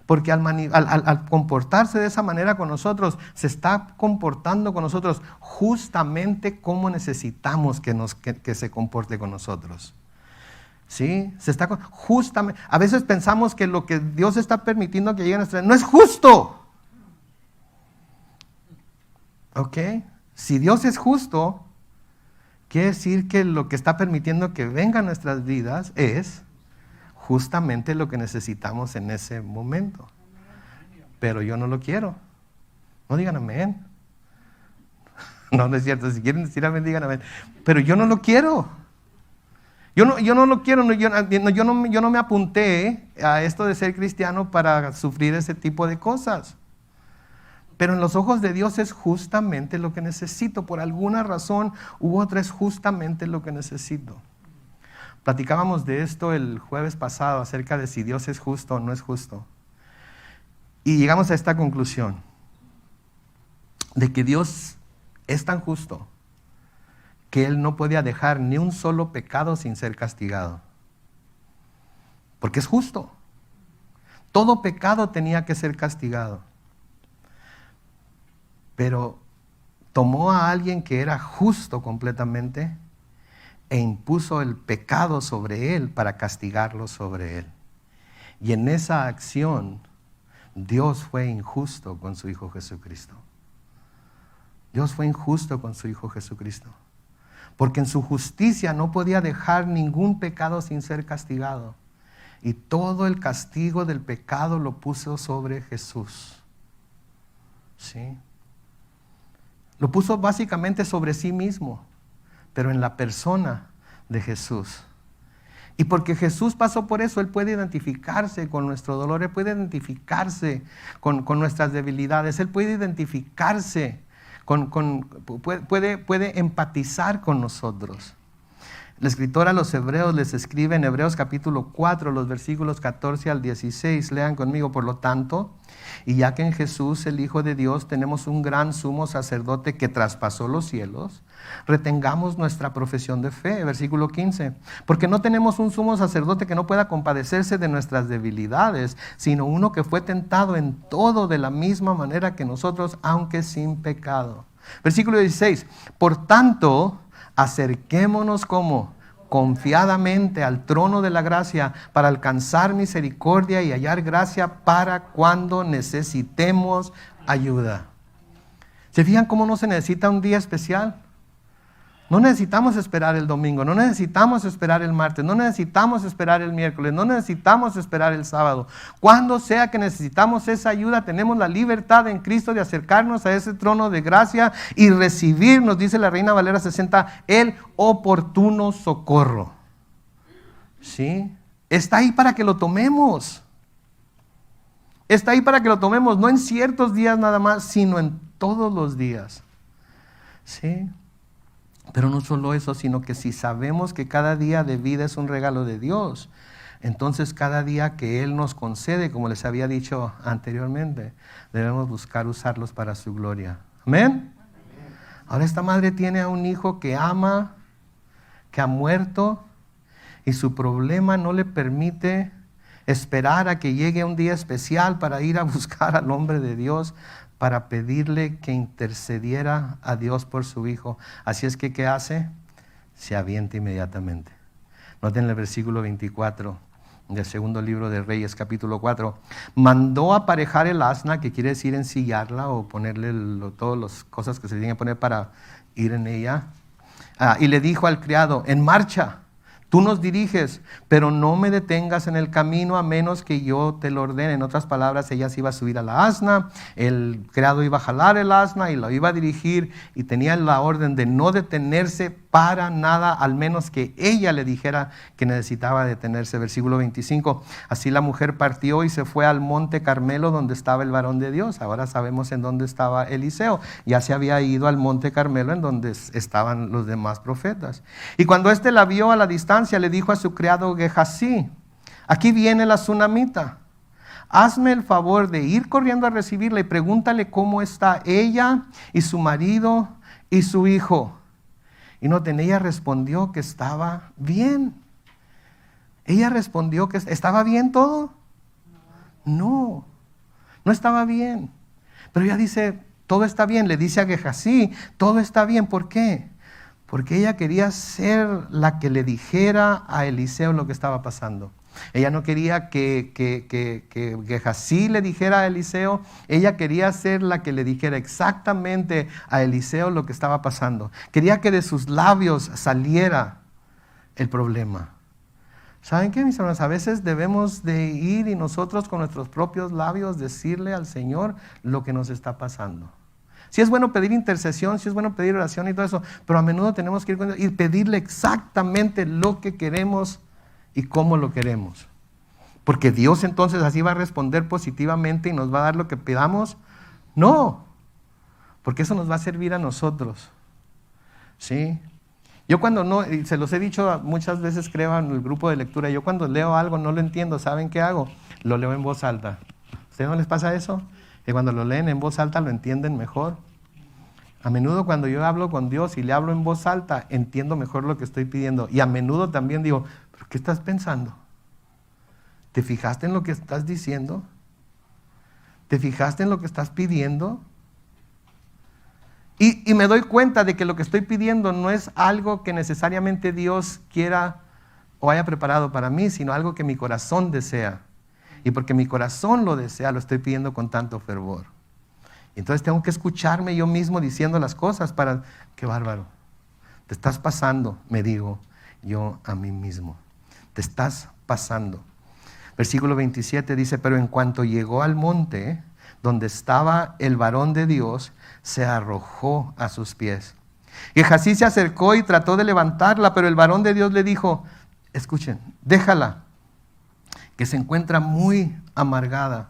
Porque al comportarse de esa manera con nosotros, se está comportando con nosotros justamente como necesitamos que se comporte con nosotros. ¿Sí? Justamente. A veces pensamos que lo que Dios está permitiendo que llegue a nuestra vida no es justo. ¿Ok? Si Dios es justo, quiere decir que lo que está permitiendo que venga a nuestras vidas es justamente lo que necesitamos en ese momento. Pero yo no lo quiero. No digan amén. No es cierto. Si quieren decir amén, digan amén. Pero yo no lo quiero. Yo no lo quiero. Yo no me apunté a esto de ser cristiano para sufrir ese tipo de cosas. Pero en los ojos de Dios es justamente lo que necesito. Por alguna razón u otra es justamente lo que necesito. Platicábamos de esto el jueves pasado acerca de si Dios es justo o no es justo. Y llegamos a esta conclusión de que Dios es tan justo que Él no podía dejar ni un solo pecado sin ser castigado. Porque es justo. Todo pecado tenía que ser castigado. Pero tomó a alguien que era justo completamente e impuso el pecado sobre él para castigarlo sobre él. Y en esa acción, Dios fue injusto con su Hijo Jesucristo. Dios fue injusto con su Hijo Jesucristo. Porque en su justicia no podía dejar ningún pecado sin ser castigado. Y todo el castigo del pecado lo puso sobre Jesús. ¿Sí? Lo puso básicamente sobre sí mismo, pero en la persona de Jesús. Y porque Jesús pasó por eso, Él puede identificarse con nuestro dolor, Él puede identificarse con nuestras debilidades, Él puede identificarse, puede empatizar con nosotros. La escritora a los Hebreos les escribe en Hebreos capítulo 4, los versículos 14 al 16. Lean conmigo, por lo tanto, y ya que en Jesús, el Hijo de Dios, tenemos un gran sumo sacerdote que traspasó los cielos, retengamos nuestra profesión de fe. Versículo 15. Porque no tenemos un sumo sacerdote que no pueda compadecerse de nuestras debilidades, sino uno que fue tentado en todo de la misma manera que nosotros, aunque sin pecado. Versículo 16. Por tanto, acerquémonos como confiadamente al trono de la gracia para alcanzar misericordia y hallar gracia para cuando necesitemos ayuda. ¿Se fijan cómo no se necesita un día especial? No necesitamos esperar el domingo, no necesitamos esperar el martes, no necesitamos esperar el miércoles, no necesitamos esperar el sábado. Cuando sea que necesitamos esa ayuda, tenemos la libertad en Cristo de acercarnos a ese trono de gracia y recibir, nos dice la Reina Valera 60, el oportuno socorro. ¿Sí? Está ahí para que lo tomemos. Está ahí para que lo tomemos, no en ciertos días nada más, sino en todos los días. ¿Sí? Pero no solo eso, sino que si sabemos que cada día de vida es un regalo de Dios, entonces cada día que Él nos concede, como les había dicho anteriormente, debemos buscar usarlos para su gloria. ¿Amén? Ahora esta madre tiene a un hijo que ama, que ha muerto, y su problema no le permite esperar a que llegue un día especial para ir a buscar al hombre de Dios, para pedirle que intercediera a Dios por su hijo. Así es que, ¿qué hace? Se avienta inmediatamente. Noten el versículo 24 del segundo libro de Reyes, capítulo 4. Mandó aparejar el asna, que quiere decir ensillarla o ponerle todas las cosas que se tienen que poner para ir en ella. Y le dijo al criado, en marcha. Tú nos diriges, pero no me detengas en el camino a menos que yo te lo ordene. En otras palabras, ella se iba a subir a la asna, el criado iba a jalar el asna y lo iba a dirigir y tenía la orden de no detenerse para nada, al menos que ella le dijera que necesitaba detenerse. Versículo 25. Así la mujer partió y se fue al monte Carmelo donde estaba el varón de Dios. Ahora sabemos en dónde estaba Eliseo. Ya se había ido al monte Carmelo en donde estaban los demás profetas. Y cuando éste la vio a la distancia, le dijo a su criado Gehazi, aquí viene la sunamita. Hazme el favor de ir corriendo a recibirla y pregúntale cómo está ella y su marido y su hijo. Y noten, ella respondió que estaba bien. Ella respondió que estaba bien todo. No. No estaba bien. Pero ella dice, todo está bien. Le dice a Gehazi, todo está bien. ¿Por qué? Porque ella quería ser la que le dijera a Eliseo lo que estaba pasando. Ella no quería que Gehazi le dijera a Eliseo. Ella quería ser la que le dijera exactamente a Eliseo lo que estaba pasando. Quería que de sus labios saliera el problema. ¿Saben qué, mis hermanos? A veces debemos de ir y nosotros con nuestros propios labios decirle al Señor lo que nos está pasando. Sí es bueno pedir intercesión, sí es bueno pedir oración y todo eso, pero a menudo tenemos que ir con Dios y pedirle exactamente lo que queremos y cómo lo queremos. Porque Dios entonces así va a responder positivamente y nos va a dar lo que pidamos. No, porque eso nos va a servir a nosotros. ¿Sí? Yo cuando no, y se los he dicho muchas veces, creo, en el grupo de lectura, yo cuando leo algo no lo entiendo, ¿saben qué hago? Lo leo en voz alta. ¿A ustedes no les pasa eso? Que cuando lo leen en voz alta lo entienden mejor. A menudo cuando yo hablo con Dios y le hablo en voz alta, entiendo mejor lo que estoy pidiendo. Y a menudo también digo, ¿pero qué estás pensando? ¿Te fijaste en lo que estás diciendo? ¿Te fijaste en lo que estás pidiendo? Y me doy cuenta de que lo que estoy pidiendo no es algo que necesariamente Dios quiera o haya preparado para mí, sino algo que mi corazón desea. Y porque mi corazón lo desea, lo estoy pidiendo con tanto fervor. Entonces tengo que escucharme yo mismo diciendo las cosas para, qué bárbaro, te estás pasando, me digo yo a mí mismo. Te estás pasando. Versículo 27 dice, pero en cuanto llegó al monte donde estaba el varón de Dios, se arrojó a sus pies. Gehazi se acercó y trató de levantarla, pero el varón de Dios le dijo, escuchen, déjala, que se encuentra muy amargada.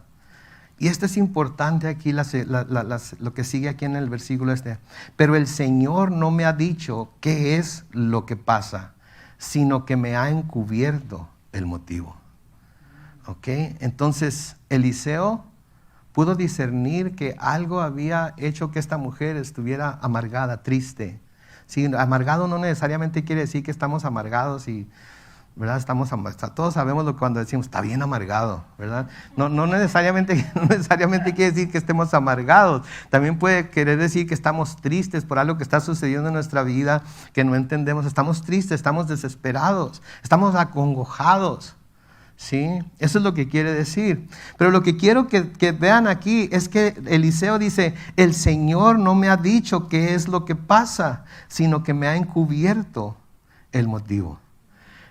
Y esto es importante aquí, lo que sigue aquí en el versículo este. Pero el Señor no me ha dicho qué es lo que pasa, sino que me ha encubierto el motivo. ¿Ok? Entonces, Eliseo pudo discernir que algo había hecho que esta mujer estuviera amargada, triste. Sí, amargado no necesariamente quiere decir que estamos amargados y, ¿verdad? Todos sabemos cuando decimos, está bien amargado, ¿verdad? No necesariamente quiere decir que estemos amargados. También puede querer decir que estamos tristes por algo que está sucediendo en nuestra vida que no entendemos. Estamos tristes, estamos desesperados, estamos acongojados. ¿Sí? Eso es lo que quiere decir. Pero lo que quiero que vean aquí es que Eliseo dice, el Señor no me ha dicho qué es lo que pasa, sino que me ha encubierto el motivo.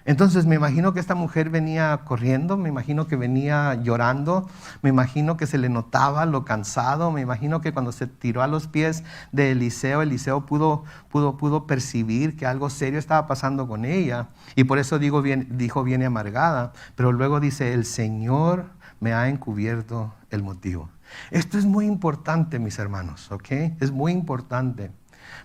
Entonces me imagino que esta mujer venía corriendo, me imagino que venía llorando, me imagino que se le notaba lo cansado, me imagino que cuando se tiró a los pies de Eliseo, Eliseo pudo percibir que algo serio estaba pasando con ella. Y por eso dijo viene amargada, pero luego dice, el Señor me ha encubierto el motivo. Esto es muy importante, mis hermanos, ¿ok? Es muy importante.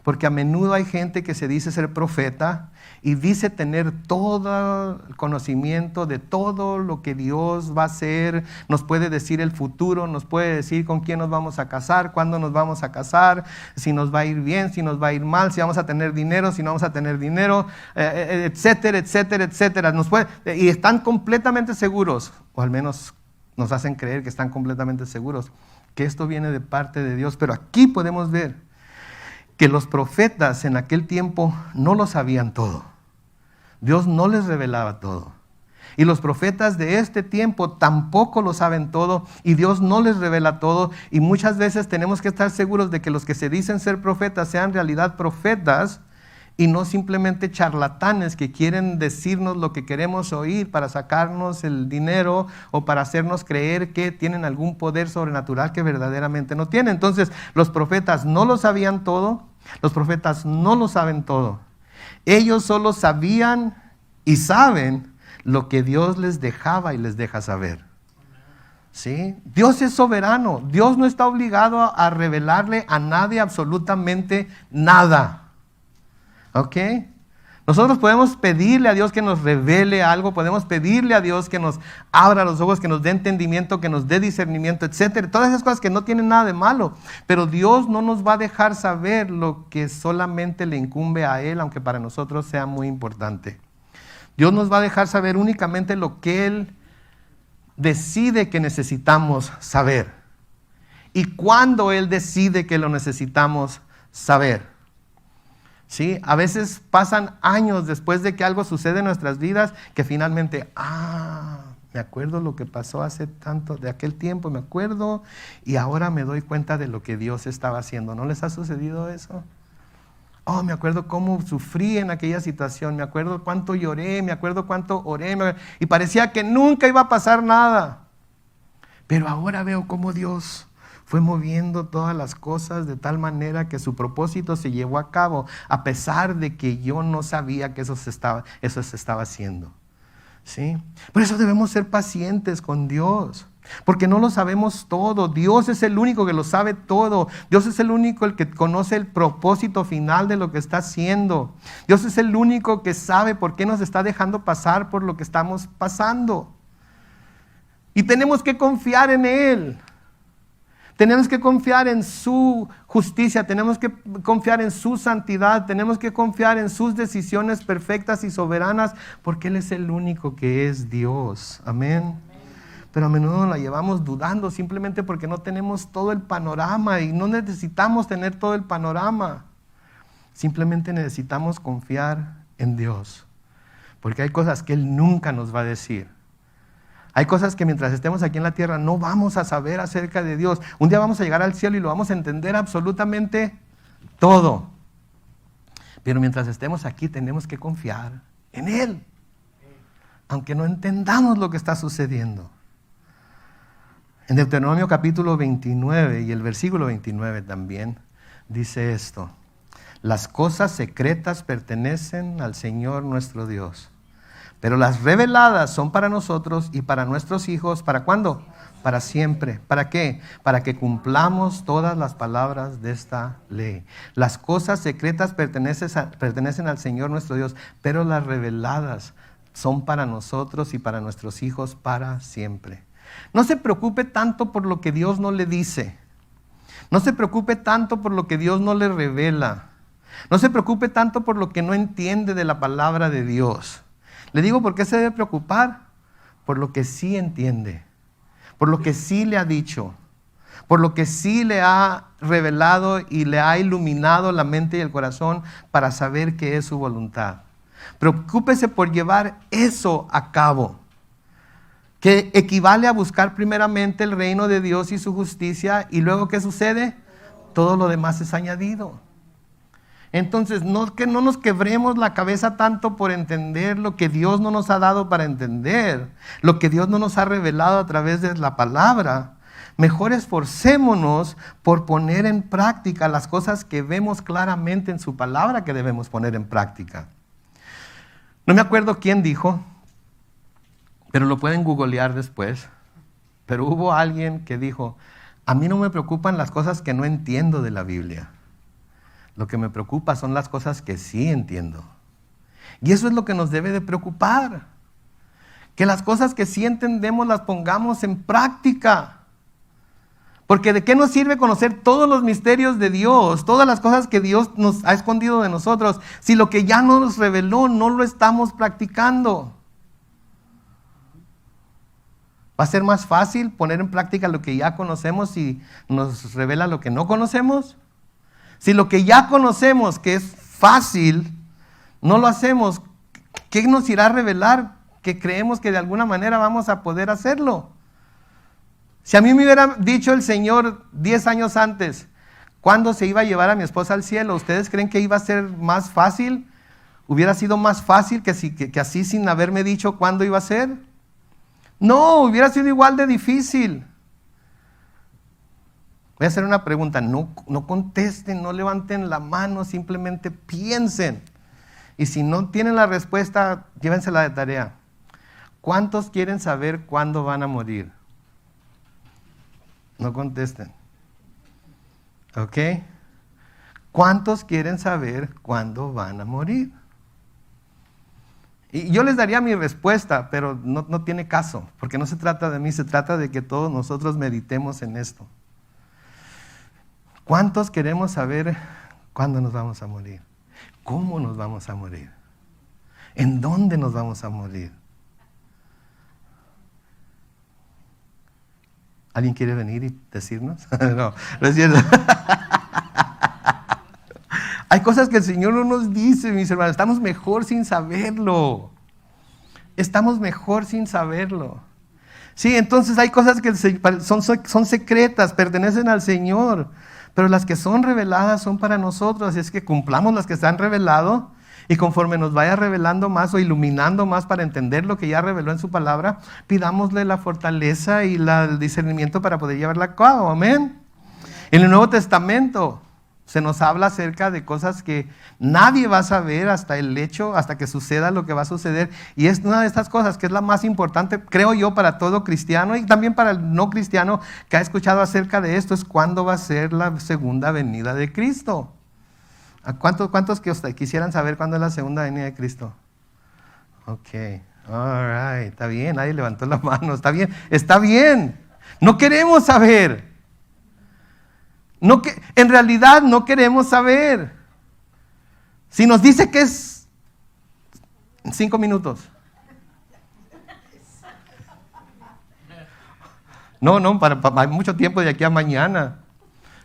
Porque a menudo hay gente que se dice ser profeta y dice tener todo el conocimiento de todo lo que Dios va a hacer. Nos puede decir el futuro, nos puede decir con quién nos vamos a casar, cuándo nos vamos a casar, si nos va a ir bien, si nos va a ir mal, si vamos a tener dinero, si no vamos a tener dinero, etcétera, etcétera, etcétera. Y están completamente seguros, o al menos nos hacen creer que están completamente seguros, que esto viene de parte de Dios. Pero aquí podemos ver que los profetas en aquel tiempo no lo sabían todo. Dios no les revelaba todo. Y los profetas de este tiempo tampoco lo saben todo y Dios no les revela todo. Y muchas veces tenemos que estar seguros de que los que se dicen ser profetas sean en realidad profetas y no simplemente charlatanes que quieren decirnos lo que queremos oír para sacarnos el dinero o para hacernos creer que tienen algún poder sobrenatural que verdaderamente no tienen. Entonces, los profetas no lo sabían todo, los profetas no lo saben todo. Ellos solo sabían y saben lo que Dios les dejaba y les deja saber. ¿Sí? Dios es soberano, Dios no está obligado a revelarle a nadie absolutamente nada. ¿Ok? Nosotros podemos pedirle a Dios que nos revele algo, podemos pedirle a Dios que nos abra los ojos, que nos dé entendimiento, que nos dé discernimiento, etcétera. Todas esas cosas que no tienen nada de malo. Pero Dios no nos va a dejar saber lo que solamente le incumbe a Él, aunque para nosotros sea muy importante. Dios nos va a dejar saber únicamente lo que Él decide que necesitamos saber. y cuando Él decide que lo necesitamos saber. ¿Sí? A veces pasan años después de que algo sucede en nuestras vidas que finalmente, me acuerdo lo que pasó hace tanto, de aquel tiempo, me acuerdo, y ahora me doy cuenta de lo que Dios estaba haciendo. ¿No les ha sucedido eso? Me acuerdo cómo sufrí en aquella situación, me acuerdo cuánto lloré, me acuerdo cuánto oré, y parecía que nunca iba a pasar nada. Pero ahora veo cómo Dios fue moviendo todas las cosas de tal manera que su propósito se llevó a cabo, a pesar de que yo no sabía que eso se estaba haciendo. ¿Sí? Por eso debemos ser pacientes con Dios, porque no lo sabemos todo. Dios es el único que lo sabe todo. Dios es el único el que conoce el propósito final de lo que está haciendo. Dios es el único que sabe por qué nos está dejando pasar por lo que estamos pasando. Y tenemos que confiar en Él. Tenemos que confiar en su justicia, tenemos que confiar en su santidad, tenemos que confiar en sus decisiones perfectas y soberanas, porque Él es el único que es Dios. Amén. Pero a menudo la llevamos dudando simplemente porque no tenemos todo el panorama, y no necesitamos tener todo el panorama. Simplemente necesitamos confiar en Dios, porque hay cosas que Él nunca nos va a decir. Hay cosas que mientras estemos aquí en la tierra no vamos a saber acerca de Dios. Un día vamos a llegar al cielo y lo vamos a entender absolutamente todo. Pero mientras estemos aquí tenemos que confiar en Él, aunque no entendamos lo que está sucediendo. En Deuteronomio capítulo 29 y el versículo 29 también dice esto: las cosas secretas pertenecen al Señor nuestro Dios, pero las reveladas son para nosotros y para nuestros hijos. ¿Para cuándo? Para siempre. ¿Para qué? Para que cumplamos todas las palabras de esta ley. Las cosas secretas pertenecen al Señor nuestro Dios, pero las reveladas son para nosotros y para nuestros hijos para siempre. No se preocupe tanto por lo que Dios no le dice. No se preocupe tanto por lo que Dios no le revela. No se preocupe tanto por lo que no entiende de la palabra de Dios. Le digo por qué se debe preocupar: por lo que sí entiende, por lo que sí le ha dicho, por lo que sí le ha revelado y le ha iluminado la mente y el corazón para saber qué es su voluntad. Preocúpese por llevar eso a cabo, que equivale a buscar primeramente el reino de Dios y su justicia, y luego ¿qué sucede? Todo lo demás es añadido. Entonces, que no nos quebremos la cabeza tanto por entender lo que Dios no nos ha dado para entender, lo que Dios no nos ha revelado a través de la palabra. Mejor esforcémonos por poner en práctica las cosas que vemos claramente en su palabra que debemos poner en práctica. No me acuerdo quién dijo, pero lo pueden googlear después. Pero hubo alguien que dijo: a mí no me preocupan las cosas que no entiendo de la Biblia. Lo que me preocupa son las cosas que sí entiendo. Y eso es lo que nos debe de preocupar. Que las cosas que sí entendemos las pongamos en práctica. Porque ¿de qué nos sirve conocer todos los misterios de Dios, todas las cosas que Dios nos ha escondido de nosotros, si lo que ya nos reveló no lo estamos practicando? ¿Va a ser más fácil poner en práctica lo que ya conocemos si nos revela lo que no conocemos? Si lo que ya conocemos, que es fácil, no lo hacemos, ¿qué nos irá a revelar que creemos que de alguna manera vamos a poder hacerlo? Si a mí me hubiera dicho el Señor 10 años antes cuándo se iba a llevar a mi esposa al cielo, ¿ustedes creen que iba a ser más fácil? ¿Hubiera sido más fácil que así, sin haberme dicho cuándo iba a ser? No, hubiera sido igual de difícil. Voy a hacer una pregunta: no contesten, no levanten la mano, simplemente piensen. Y si no tienen la respuesta, llévensela de tarea. ¿Cuántos quieren saber cuándo van a morir? No contesten. ¿Ok? ¿Cuántos quieren saber cuándo van a morir? Y yo les daría mi respuesta, pero no tiene caso, porque no se trata de mí, se trata de que todos nosotros meditemos en esto. ¿Cuántos queremos saber cuándo nos vamos a morir? ¿Cómo nos vamos a morir? ¿En dónde nos vamos a morir? ¿Alguien quiere venir y decirnos? No, no es cierto. Hay cosas que el Señor no nos dice, mis hermanos. Estamos mejor sin saberlo. Estamos mejor sin saberlo. Sí, entonces hay cosas que son secretas, pertenecen al Señor. Pero las que son reveladas son para nosotros. Así es que cumplamos las que se han revelado. Y conforme nos vaya revelando más o iluminando más para entender lo que ya reveló en su palabra, pidámosle la fortaleza y el discernimiento para poder llevarla a cabo. Amén. En el Nuevo Testamento se nos habla acerca de cosas que nadie va a saber hasta que suceda lo que va a suceder. Y es una de estas cosas que es la más importante, creo yo, para todo cristiano y también para el no cristiano que ha escuchado acerca de esto, es cuándo va a ser la segunda venida de Cristo. ¿Cuántos que quisieran saber cuándo es la segunda venida de Cristo? Ok, all right, está bien, nadie levantó la mano, está bien. No queremos saber. En realidad no queremos saber. Si nos dice que es en 5 minutos. No, hay mucho tiempo de aquí a mañana.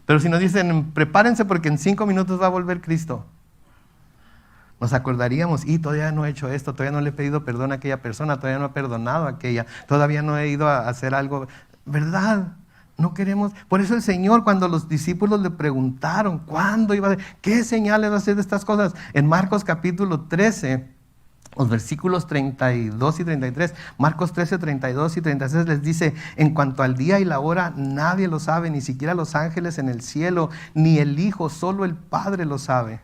Pero si nos dicen, prepárense porque en 5 minutos va a volver Cristo. Nos acordaríamos, y todavía no he hecho esto, todavía no le he pedido perdón a aquella persona, todavía no he perdonado a aquella, todavía no he ido a hacer algo. ¿Verdad? No queremos. Por eso el Señor, cuando los discípulos le preguntaron cuándo iba a hacer, qué señales va a hacer de estas cosas, en Marcos capítulo 13, los versículos 32 y 33, Marcos 13, 32 y 36 les dice, en cuanto al día y la hora, nadie lo sabe, ni siquiera los ángeles en el cielo, ni el Hijo, solo el Padre lo sabe.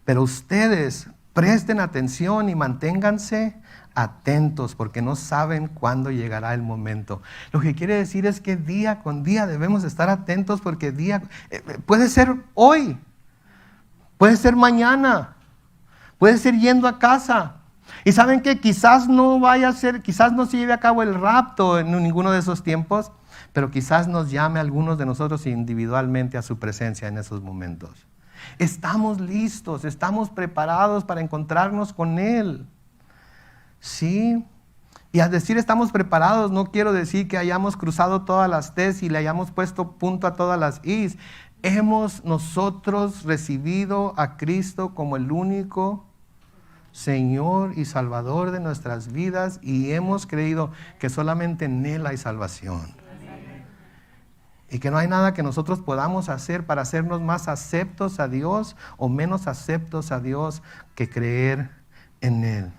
Pero ustedes presten atención y manténganse atentos, porque no saben cuándo llegará el momento. Lo que quiere decir es que día con día debemos estar atentos, porque puede ser hoy, puede ser mañana, puede ser yendo a casa. Y saben que quizás no se lleve a cabo el rapto en ninguno de esos tiempos, pero quizás nos llame a algunos de nosotros individualmente a su presencia en esos momentos. Estamos listos, estamos preparados para encontrarnos con Él. Sí. Y al decir estamos preparados, no quiero decir que hayamos cruzado todas las T's y le hayamos puesto punto a todas las I's. Hemos nosotros recibido a Cristo como el único Señor y Salvador de nuestras vidas y hemos creído que solamente en Él hay salvación. Y que no hay nada que nosotros podamos hacer para hacernos más aceptos a Dios o menos aceptos a Dios que creer en Él.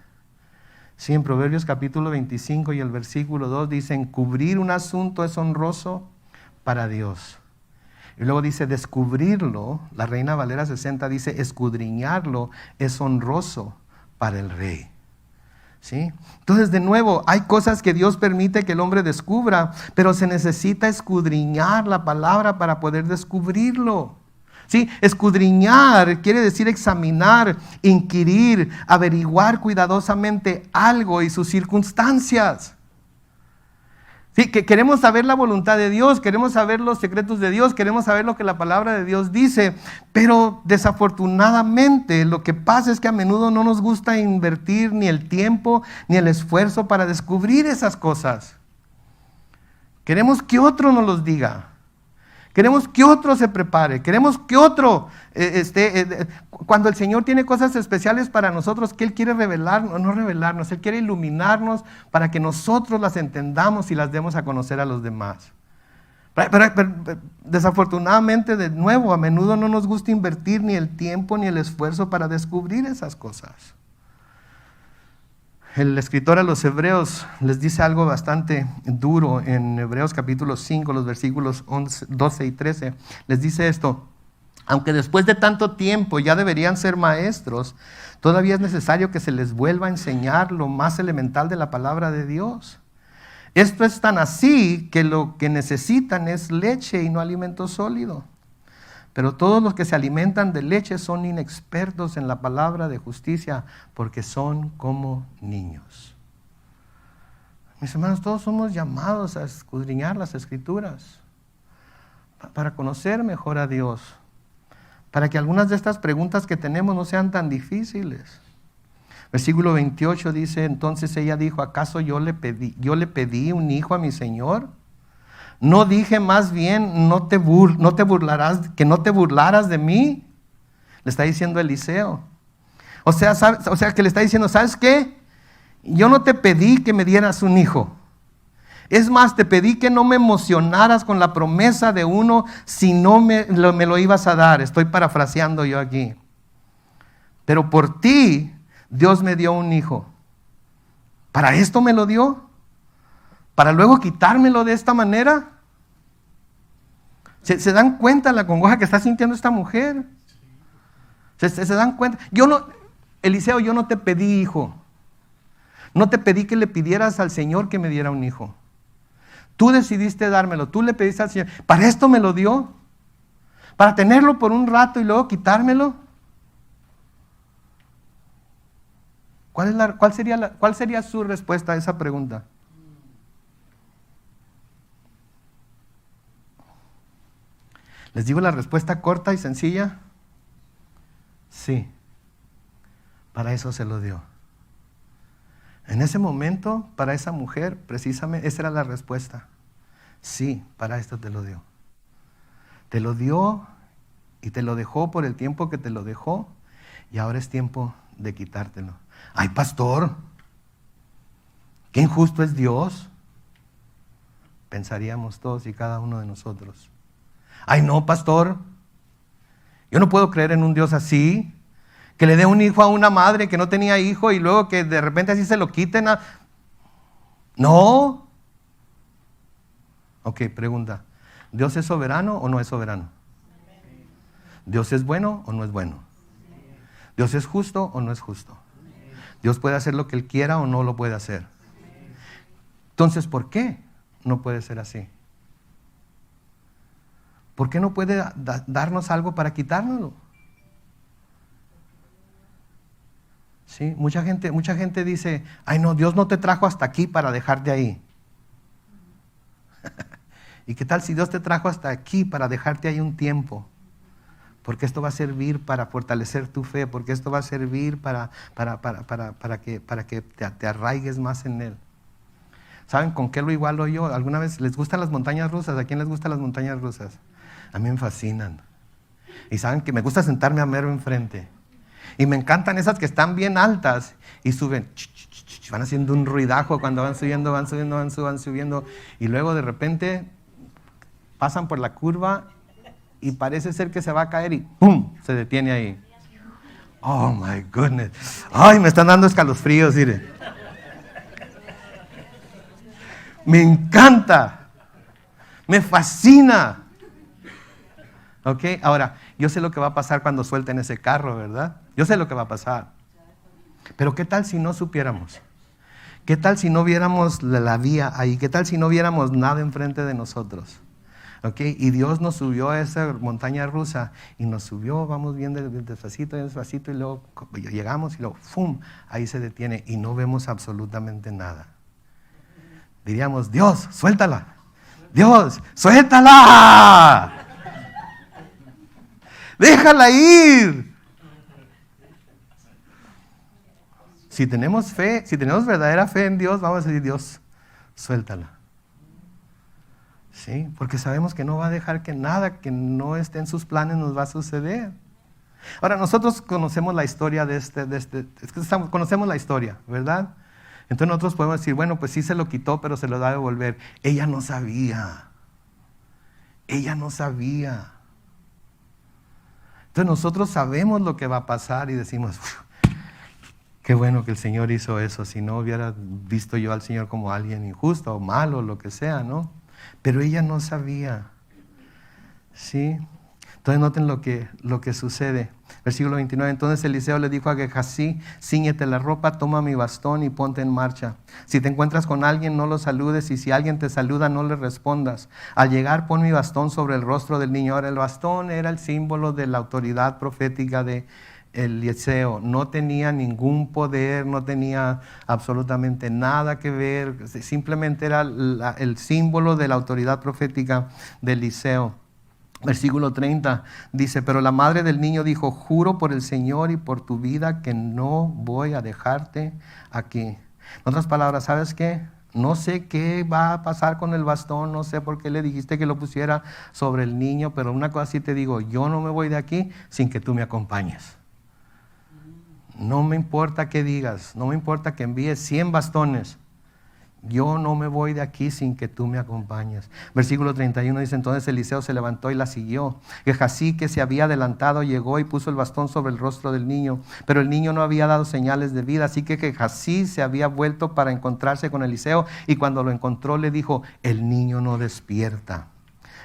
Sí, en Proverbios capítulo 25 y el versículo 2 dicen, cubrir un asunto es honroso para Dios. Y luego dice, descubrirlo, la Reina Valera 60 dice, escudriñarlo es honroso para el rey. ¿Sí? Entonces, de nuevo, hay cosas que Dios permite que el hombre descubra, pero se necesita escudriñar la palabra para poder descubrirlo. ¿Sí? Escudriñar quiere decir examinar, inquirir, averiguar cuidadosamente algo y sus circunstancias. Sí, que queremos saber la voluntad de Dios, queremos saber los secretos de Dios, queremos saber lo que la palabra de Dios dice, pero desafortunadamente lo que pasa es que a menudo no nos gusta invertir ni el tiempo ni el esfuerzo para descubrir esas cosas. Queremos que otro nos los diga. Queremos que otro se prepare, queremos que otro cuando el Señor tiene cosas especiales para nosotros, que Él quiere revelarnos, no revelarnos, Él quiere iluminarnos para que nosotros las entendamos y las demos a conocer a los demás. Pero desafortunadamente, de nuevo, a menudo no nos gusta invertir ni el tiempo ni el esfuerzo para descubrir esas cosas. El escritor a los Hebreos les dice algo bastante duro en Hebreos capítulo 5, los versículos 12 y 13. Les dice esto, aunque después de tanto tiempo ya deberían ser maestros, todavía es necesario que se les vuelva a enseñar lo más elemental de la palabra de Dios. Esto es tan así que lo que necesitan es leche y no alimento sólido. Pero todos los que se alimentan de leche son inexpertos en la palabra de justicia porque son como niños. Mis hermanos, todos somos llamados a escudriñar las Escrituras para conocer mejor a Dios, para que algunas de estas preguntas que tenemos no sean tan difíciles. Versículo 28 dice, entonces ella dijo, ¿acaso yo le pedí un hijo a mi Señor? ¿No dije más bien, no te burlarás, que no te burlaras de mí? Le está diciendo Eliseo. O sea, que le está diciendo, ¿sabes qué? Yo no te pedí que me dieras un hijo. Es más, te pedí que no me emocionaras con la promesa de uno si no me lo ibas a dar. Estoy parafraseando yo aquí. Pero por ti, Dios me dio un hijo. ¿Para esto me lo dio? ¿Para luego quitármelo de esta manera? ¿Se dan cuenta la congoja que está sintiendo esta mujer? ¿Se dan cuenta? Eliseo, yo no te pedí hijo. No te pedí que le pidieras al Señor que me diera un hijo. Tú decidiste dármelo, tú le pediste al Señor. ¿Para esto me lo dio? ¿Para tenerlo por un rato y luego quitármelo? ¿Cuál sería su respuesta a esa pregunta? ¿Les digo la respuesta corta y sencilla? Sí, para eso se lo dio. En ese momento, para esa mujer, precisamente, esa era la respuesta. Sí, para esto te lo dio. Te lo dio y te lo dejó por el tiempo que te lo dejó, y ahora es tiempo de quitártelo. ¡Ay, pastor! ¡Qué injusto es Dios! Pensaríamos todos y cada uno de nosotros. ¡Ay, no, pastor! Yo no puedo creer en un Dios así, que le dé un hijo a una madre que no tenía hijo y luego que de repente así se lo quiten. No. Ok, pregunta. ¿Dios es soberano o no es soberano? ¿Dios es bueno o no es bueno? ¿Dios es justo o no es justo? ¿Dios puede hacer lo que Él quiera o no lo puede hacer? Entonces, ¿por qué no puede ser así? ¿Por qué no puede darnos algo para quitárnoslo? ¿Sí? Mucha gente dice, ay no, Dios no te trajo hasta aquí para dejarte ahí. ¿Y qué tal si Dios te trajo hasta aquí para dejarte ahí un tiempo? Porque esto va a servir para fortalecer tu fe, porque esto va a servir para que te arraigues más en Él. ¿Saben con qué lo igualo yo? ¿Alguna vez les gustan las montañas rusas? ¿A quién les gustan las montañas rusas? A mí me fascinan. Y saben que me gusta sentarme a mero enfrente. Y me encantan esas que están bien altas y suben. Van haciendo un ruidajo cuando van subiendo. Y luego de repente pasan por la curva y parece ser que se va a caer y ¡pum! Se detiene ahí. Oh my goodness. Ay, me están dando escalofríos, mire. Me encanta. Me fascina. Ok, ahora, yo sé lo que va a pasar cuando suelten ese carro, ¿verdad? Yo sé lo que va a pasar. Pero ¿qué tal si no supiéramos? ¿Qué tal si no viéramos la vía ahí? ¿Qué tal si no viéramos nada enfrente de nosotros? ¿Ok? Y Dios nos subió a esa montaña rusa y nos subió, vamos bien despacito y luego llegamos y luego ¡fum! Ahí se detiene y no vemos absolutamente nada. Diríamos, Dios, suéltala. Dios, suéltala. Déjala ir. Si tenemos fe, si tenemos verdadera fe en Dios, vamos a decir, Dios, suéltala. ¿Sí? Porque sabemos que no va a dejar que nada que no esté en sus planes nos va a suceder. Ahora, nosotros conocemos la historia conocemos la historia, ¿verdad? Entonces nosotros podemos decir, bueno, pues sí se lo quitó, pero se lo da a devolver. Ella no sabía. Ella no sabía. Entonces nosotros sabemos lo que va a pasar y decimos, qué bueno que el Señor hizo eso, si no hubiera visto yo al Señor como alguien injusto o malo, lo que sea, ¿no? Pero ella no sabía, ¿sí? Entonces noten lo que sucede. Versículo 29, entonces Eliseo le dijo a Gehazi, cíñete la ropa, toma mi bastón y ponte en marcha. Si te encuentras con alguien, no lo saludes, y si alguien te saluda, no le respondas. Al llegar, pon mi bastón sobre el rostro del niño. Ahora, el bastón era el símbolo de la autoridad profética de Eliseo. No tenía ningún poder, no tenía absolutamente nada que ver, simplemente era el símbolo de la autoridad profética de Eliseo. Versículo 30 dice, pero la madre del niño dijo, juro por el Señor y por tu vida que no voy a dejarte aquí. En otras palabras, ¿sabes qué? No sé qué va a pasar con el bastón, no sé por qué le dijiste que lo pusiera sobre el niño, pero una cosa sí te digo, yo no me voy de aquí sin que tú me acompañes. No me importa qué digas, no me importa que envíes 100 bastones. Yo no me voy de aquí sin que tú me acompañes. Versículo 31 dice, entonces Eliseo se levantó y la siguió. Gehazi, que se había adelantado, llegó y puso el bastón sobre el rostro del niño, pero el niño no había dado señales de vida, así que Gehazi se había vuelto para encontrarse con Eliseo, y cuando lo encontró le dijo, el niño no despierta.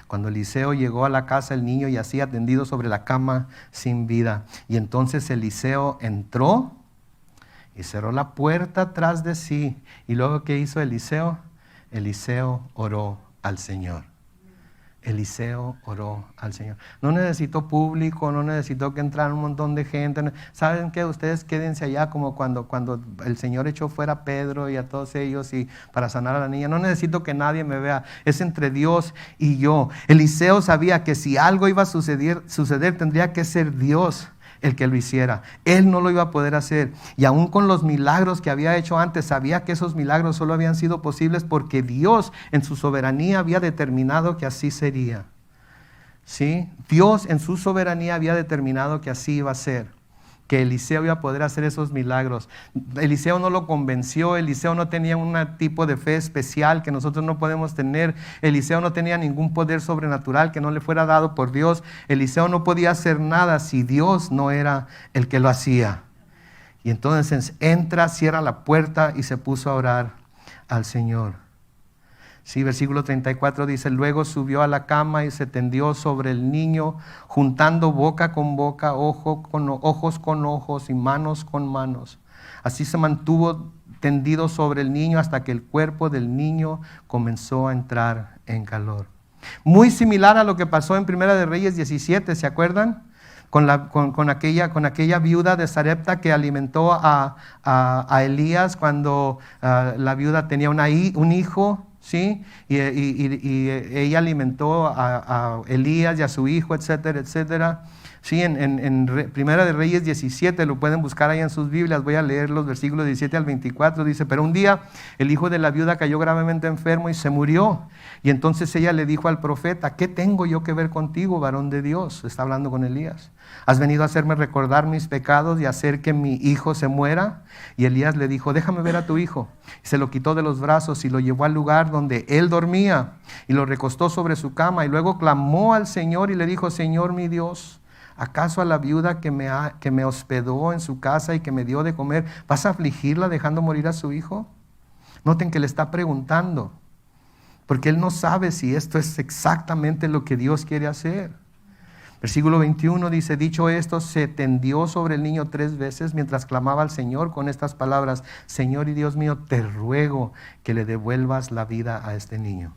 Cuando Eliseo llegó a la casa, el niño yacía tendido sobre la cama sin vida. Y entonces Eliseo entró y cerró la puerta tras de sí. Y luego, ¿qué hizo Eliseo? Eliseo oró al Señor. Eliseo oró al Señor. No necesitó público, no necesitó que entrara un montón de gente. ¿Saben qué? Ustedes quédense allá como cuando el Señor echó fuera a Pedro y a todos ellos y para sanar a la niña. No necesito que nadie me vea. Es entre Dios y yo. Eliseo sabía que si algo iba a suceder tendría que ser Dios el que lo hiciera. Él no lo iba a poder hacer. Y aún con los milagros que había hecho antes, sabía que esos milagros solo habían sido posibles porque Dios en su soberanía había determinado que así sería. ¿Sí? Dios en su soberanía había determinado que así iba a ser, que Eliseo iba a poder hacer esos milagros. Eliseo no lo convenció, Eliseo no tenía un tipo de fe especial que nosotros no podemos tener. Eliseo no tenía ningún poder sobrenatural que no le fuera dado por Dios. Eliseo no podía hacer nada si Dios no era el que lo hacía. Y entonces entra, cierra la puerta y se puso a orar al Señor. Sí, versículo 34 dice, luego subió a la cama y se tendió sobre el niño, juntando boca con boca, ojos con ojos y manos con manos. Así se mantuvo tendido sobre el niño hasta que el cuerpo del niño comenzó a entrar en calor. Muy similar a lo que pasó en Primera de Reyes 17, ¿se acuerdan? Con aquella viuda de Sarepta que alimentó a Elías cuando la viuda tenía un hijo. ¿Sí? Y ella alimentó a Elías y a su hijo, etcétera, etcétera. Sí, en Primera de Reyes 17, lo pueden buscar ahí en sus Biblias, voy a leer los versículos 17 al 24, dice, pero un día el hijo de la viuda cayó gravemente enfermo y se murió. Y entonces ella le dijo al profeta, ¿qué tengo yo que ver contigo, varón de Dios? Está hablando con Elías. ¿Has venido a hacerme recordar mis pecados y hacer que mi hijo se muera? Y Elías le dijo, déjame ver a tu hijo. Y se lo quitó de los brazos y lo llevó al lugar donde él dormía y lo recostó sobre su cama. Y luego clamó al Señor y le dijo, Señor mi Dios, ¿acaso a la viuda que me hospedó en su casa y que me dio de comer, vas a afligirla dejando morir a su hijo? Noten que le está preguntando, porque él no sabe si esto es exactamente lo que Dios quiere hacer. Versículo 21 dice, dicho esto, se tendió sobre el niño 3 veces mientras clamaba al Señor con estas palabras, Señor y Dios mío, te ruego que le devuelvas la vida a este niño.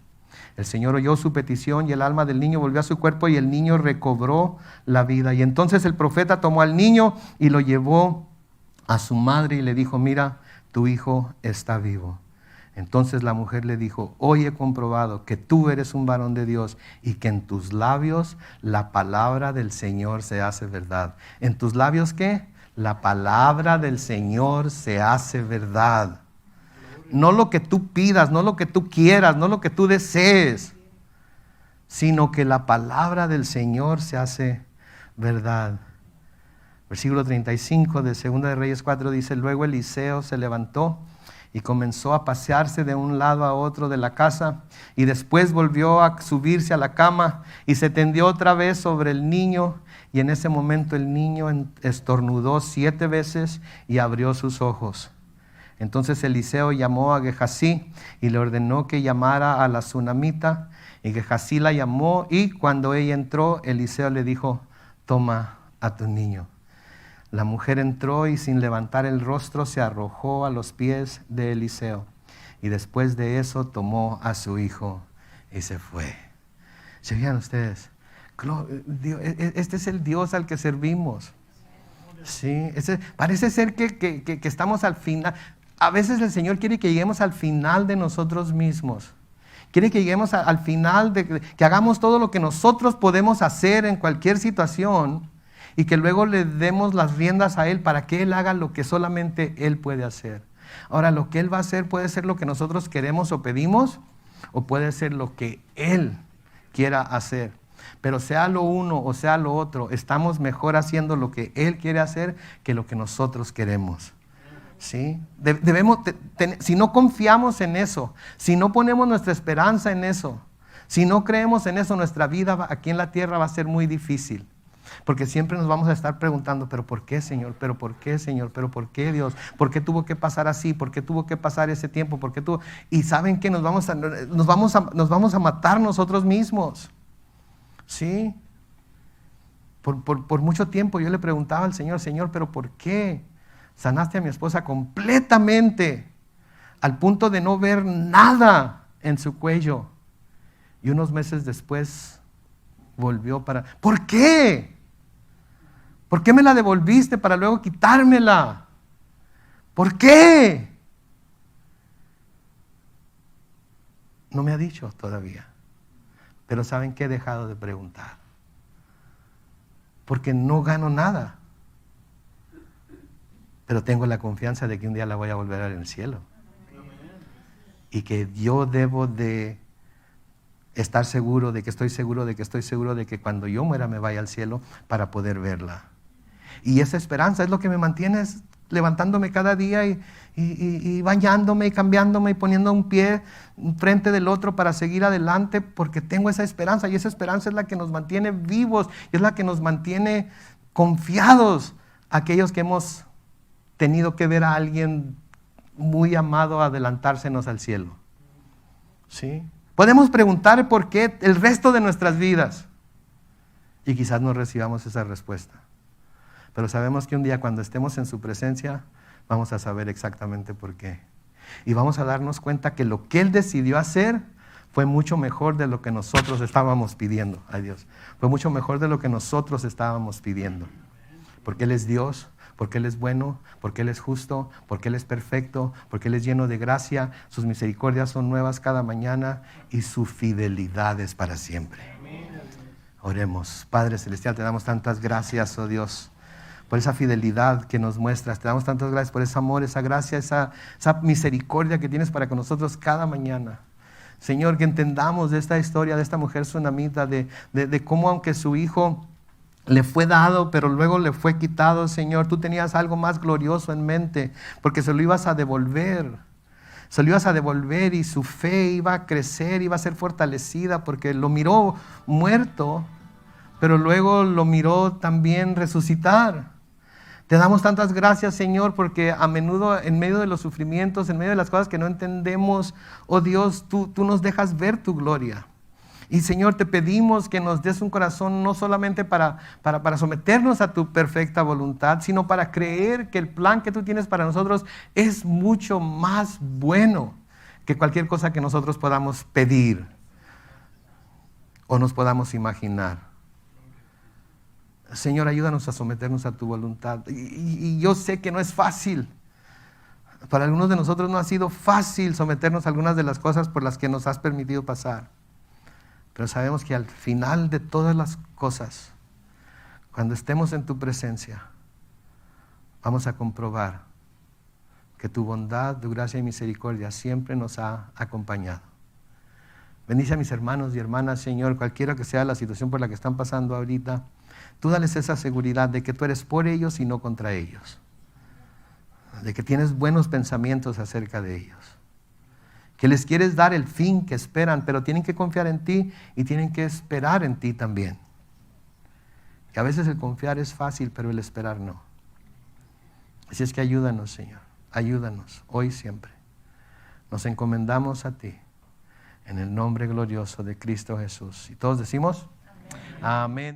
El Señor oyó su petición y el alma del niño volvió a su cuerpo y el niño recobró la vida. Y entonces el profeta tomó al niño y lo llevó a su madre y le dijo, mira, tu hijo está vivo. Entonces la mujer le dijo, hoy he comprobado que tú eres un varón de Dios y que en tus labios la palabra del Señor se hace verdad. ¿En tus labios qué? La palabra del Señor se hace verdad. No lo que tú pidas, no lo que tú quieras, no lo que tú desees, sino que la palabra del Señor se hace verdad. Versículo 35 de 2 de Reyes 4 dice, luego Eliseo se levantó y comenzó a pasearse de un lado a otro de la casa y después volvió a subirse a la cama y se tendió otra vez sobre el niño y en ese momento el niño estornudó 7 veces y abrió sus ojos. Entonces Eliseo llamó a Gehazi y le ordenó que llamara a la sunamita y Gehazi la llamó y cuando ella entró Eliseo le dijo, toma a tu niño. La mujer entró y sin levantar el rostro se arrojó a los pies de Eliseo. Y después de eso tomó a su hijo y se fue. ¿Se fijan ustedes? Este es el Dios al que servimos. Sí, parece ser que estamos al final. A veces el Señor quiere que lleguemos al final de nosotros mismos. Quiere que lleguemos al final, que hagamos todo lo que nosotros podemos hacer en cualquier situación. Y que luego le demos las riendas a Él para que Él haga lo que solamente Él puede hacer. Ahora, lo que Él va a hacer puede ser lo que nosotros queremos o pedimos, o puede ser lo que Él quiera hacer. Pero sea lo uno o sea lo otro, estamos mejor haciendo lo que Él quiere hacer que lo que nosotros queremos. ¿Sí? Debemos, si no confiamos en eso, si no ponemos nuestra esperanza en eso, si no creemos en eso, nuestra vida aquí en la tierra va a ser muy difícil. Porque siempre nos vamos a estar preguntando, ¿pero por qué, Señor? ¿Pero por qué, Señor? ¿Pero por qué, Dios? ¿Por qué tuvo que pasar así? ¿Por qué tuvo que pasar ese tiempo? ¿Por qué tuvo? Y ¿saben qué? Nos vamos a matar nosotros mismos. ¿Sí? Por mucho tiempo yo le preguntaba al Señor, Señor, ¿pero por qué sanaste a mi esposa completamente al punto de no ver nada en su cuello? Y unos meses después volvió para... ¿Por qué? ¿Por qué me la devolviste para luego quitármela? ¿Por qué? No me ha dicho todavía. Pero ¿saben qué? He dejado de preguntar. Porque no gano nada. Pero tengo la confianza de que un día la voy a volver a ver en el cielo. Y que yo debo de estar seguro de que estoy seguro de que cuando yo muera me vaya al cielo para poder verla. Y esa esperanza es lo que me mantiene levantándome cada día y bañándome y cambiándome y poniendo un pie frente del otro para seguir adelante, porque tengo esa esperanza, y esa esperanza es la que nos mantiene vivos y es la que nos mantiene confiados, aquellos que hemos tenido que ver a alguien muy amado adelantársenos al cielo. ¿Sí? Podemos preguntar por qué el resto de nuestras vidas y quizás no recibamos esa respuesta. Pero sabemos que un día cuando estemos en su presencia vamos a saber exactamente por qué. Y vamos a darnos cuenta que lo que Él decidió hacer fue mucho mejor de lo que nosotros estábamos pidiendo a Dios. Fue mucho mejor de lo que nosotros estábamos pidiendo. Porque Él es Dios, porque Él es bueno, porque Él es justo, porque Él es perfecto, porque Él es lleno de gracia, sus misericordias son nuevas cada mañana y su fidelidad es para siempre. Oremos. Padre Celestial, te damos tantas gracias, oh Dios, por esa fidelidad que nos muestras. Te damos tantas gracias por ese amor, esa gracia, esa misericordia que tienes para con nosotros cada mañana. Señor, que entendamos de esta historia de esta mujer sunamita, de cómo aunque su hijo le fue dado, pero luego le fue quitado, Señor, tú tenías algo más glorioso en mente, porque se lo ibas a devolver. Se lo ibas a devolver y su fe iba a crecer, iba a ser fortalecida, porque lo miró muerto, pero luego lo miró también resucitar. Te damos tantas gracias, Señor, porque a menudo en medio de los sufrimientos, en medio de las cosas que no entendemos, oh Dios, tú nos dejas ver tu gloria. Y Señor, te pedimos que nos des un corazón no solamente para someternos a tu perfecta voluntad, sino para creer que el plan que tú tienes para nosotros es mucho más bueno que cualquier cosa que nosotros podamos pedir o nos podamos imaginar. Señor, ayúdanos a someternos a tu voluntad. Y yo sé que no es fácil. Para algunos de nosotros no ha sido fácil someternos a algunas de las cosas por las que nos has permitido pasar. Pero sabemos que al final de todas las cosas, cuando estemos en tu presencia, vamos a comprobar que tu bondad, tu gracia y misericordia siempre nos ha acompañado. Bendice a mis hermanos y hermanas, Señor, cualquiera que sea la situación por la que están pasando ahorita. Tú dales esa seguridad de que tú eres por ellos y no contra ellos. De que tienes buenos pensamientos acerca de ellos. Que les quieres dar el fin que esperan, pero tienen que confiar en ti y tienen que esperar en ti también. Que a veces el confiar es fácil, pero el esperar no. Así es que ayúdanos, Señor. Ayúdanos, hoy y siempre. Nos encomendamos a ti, en el nombre glorioso de Cristo Jesús. Y todos decimos, amén.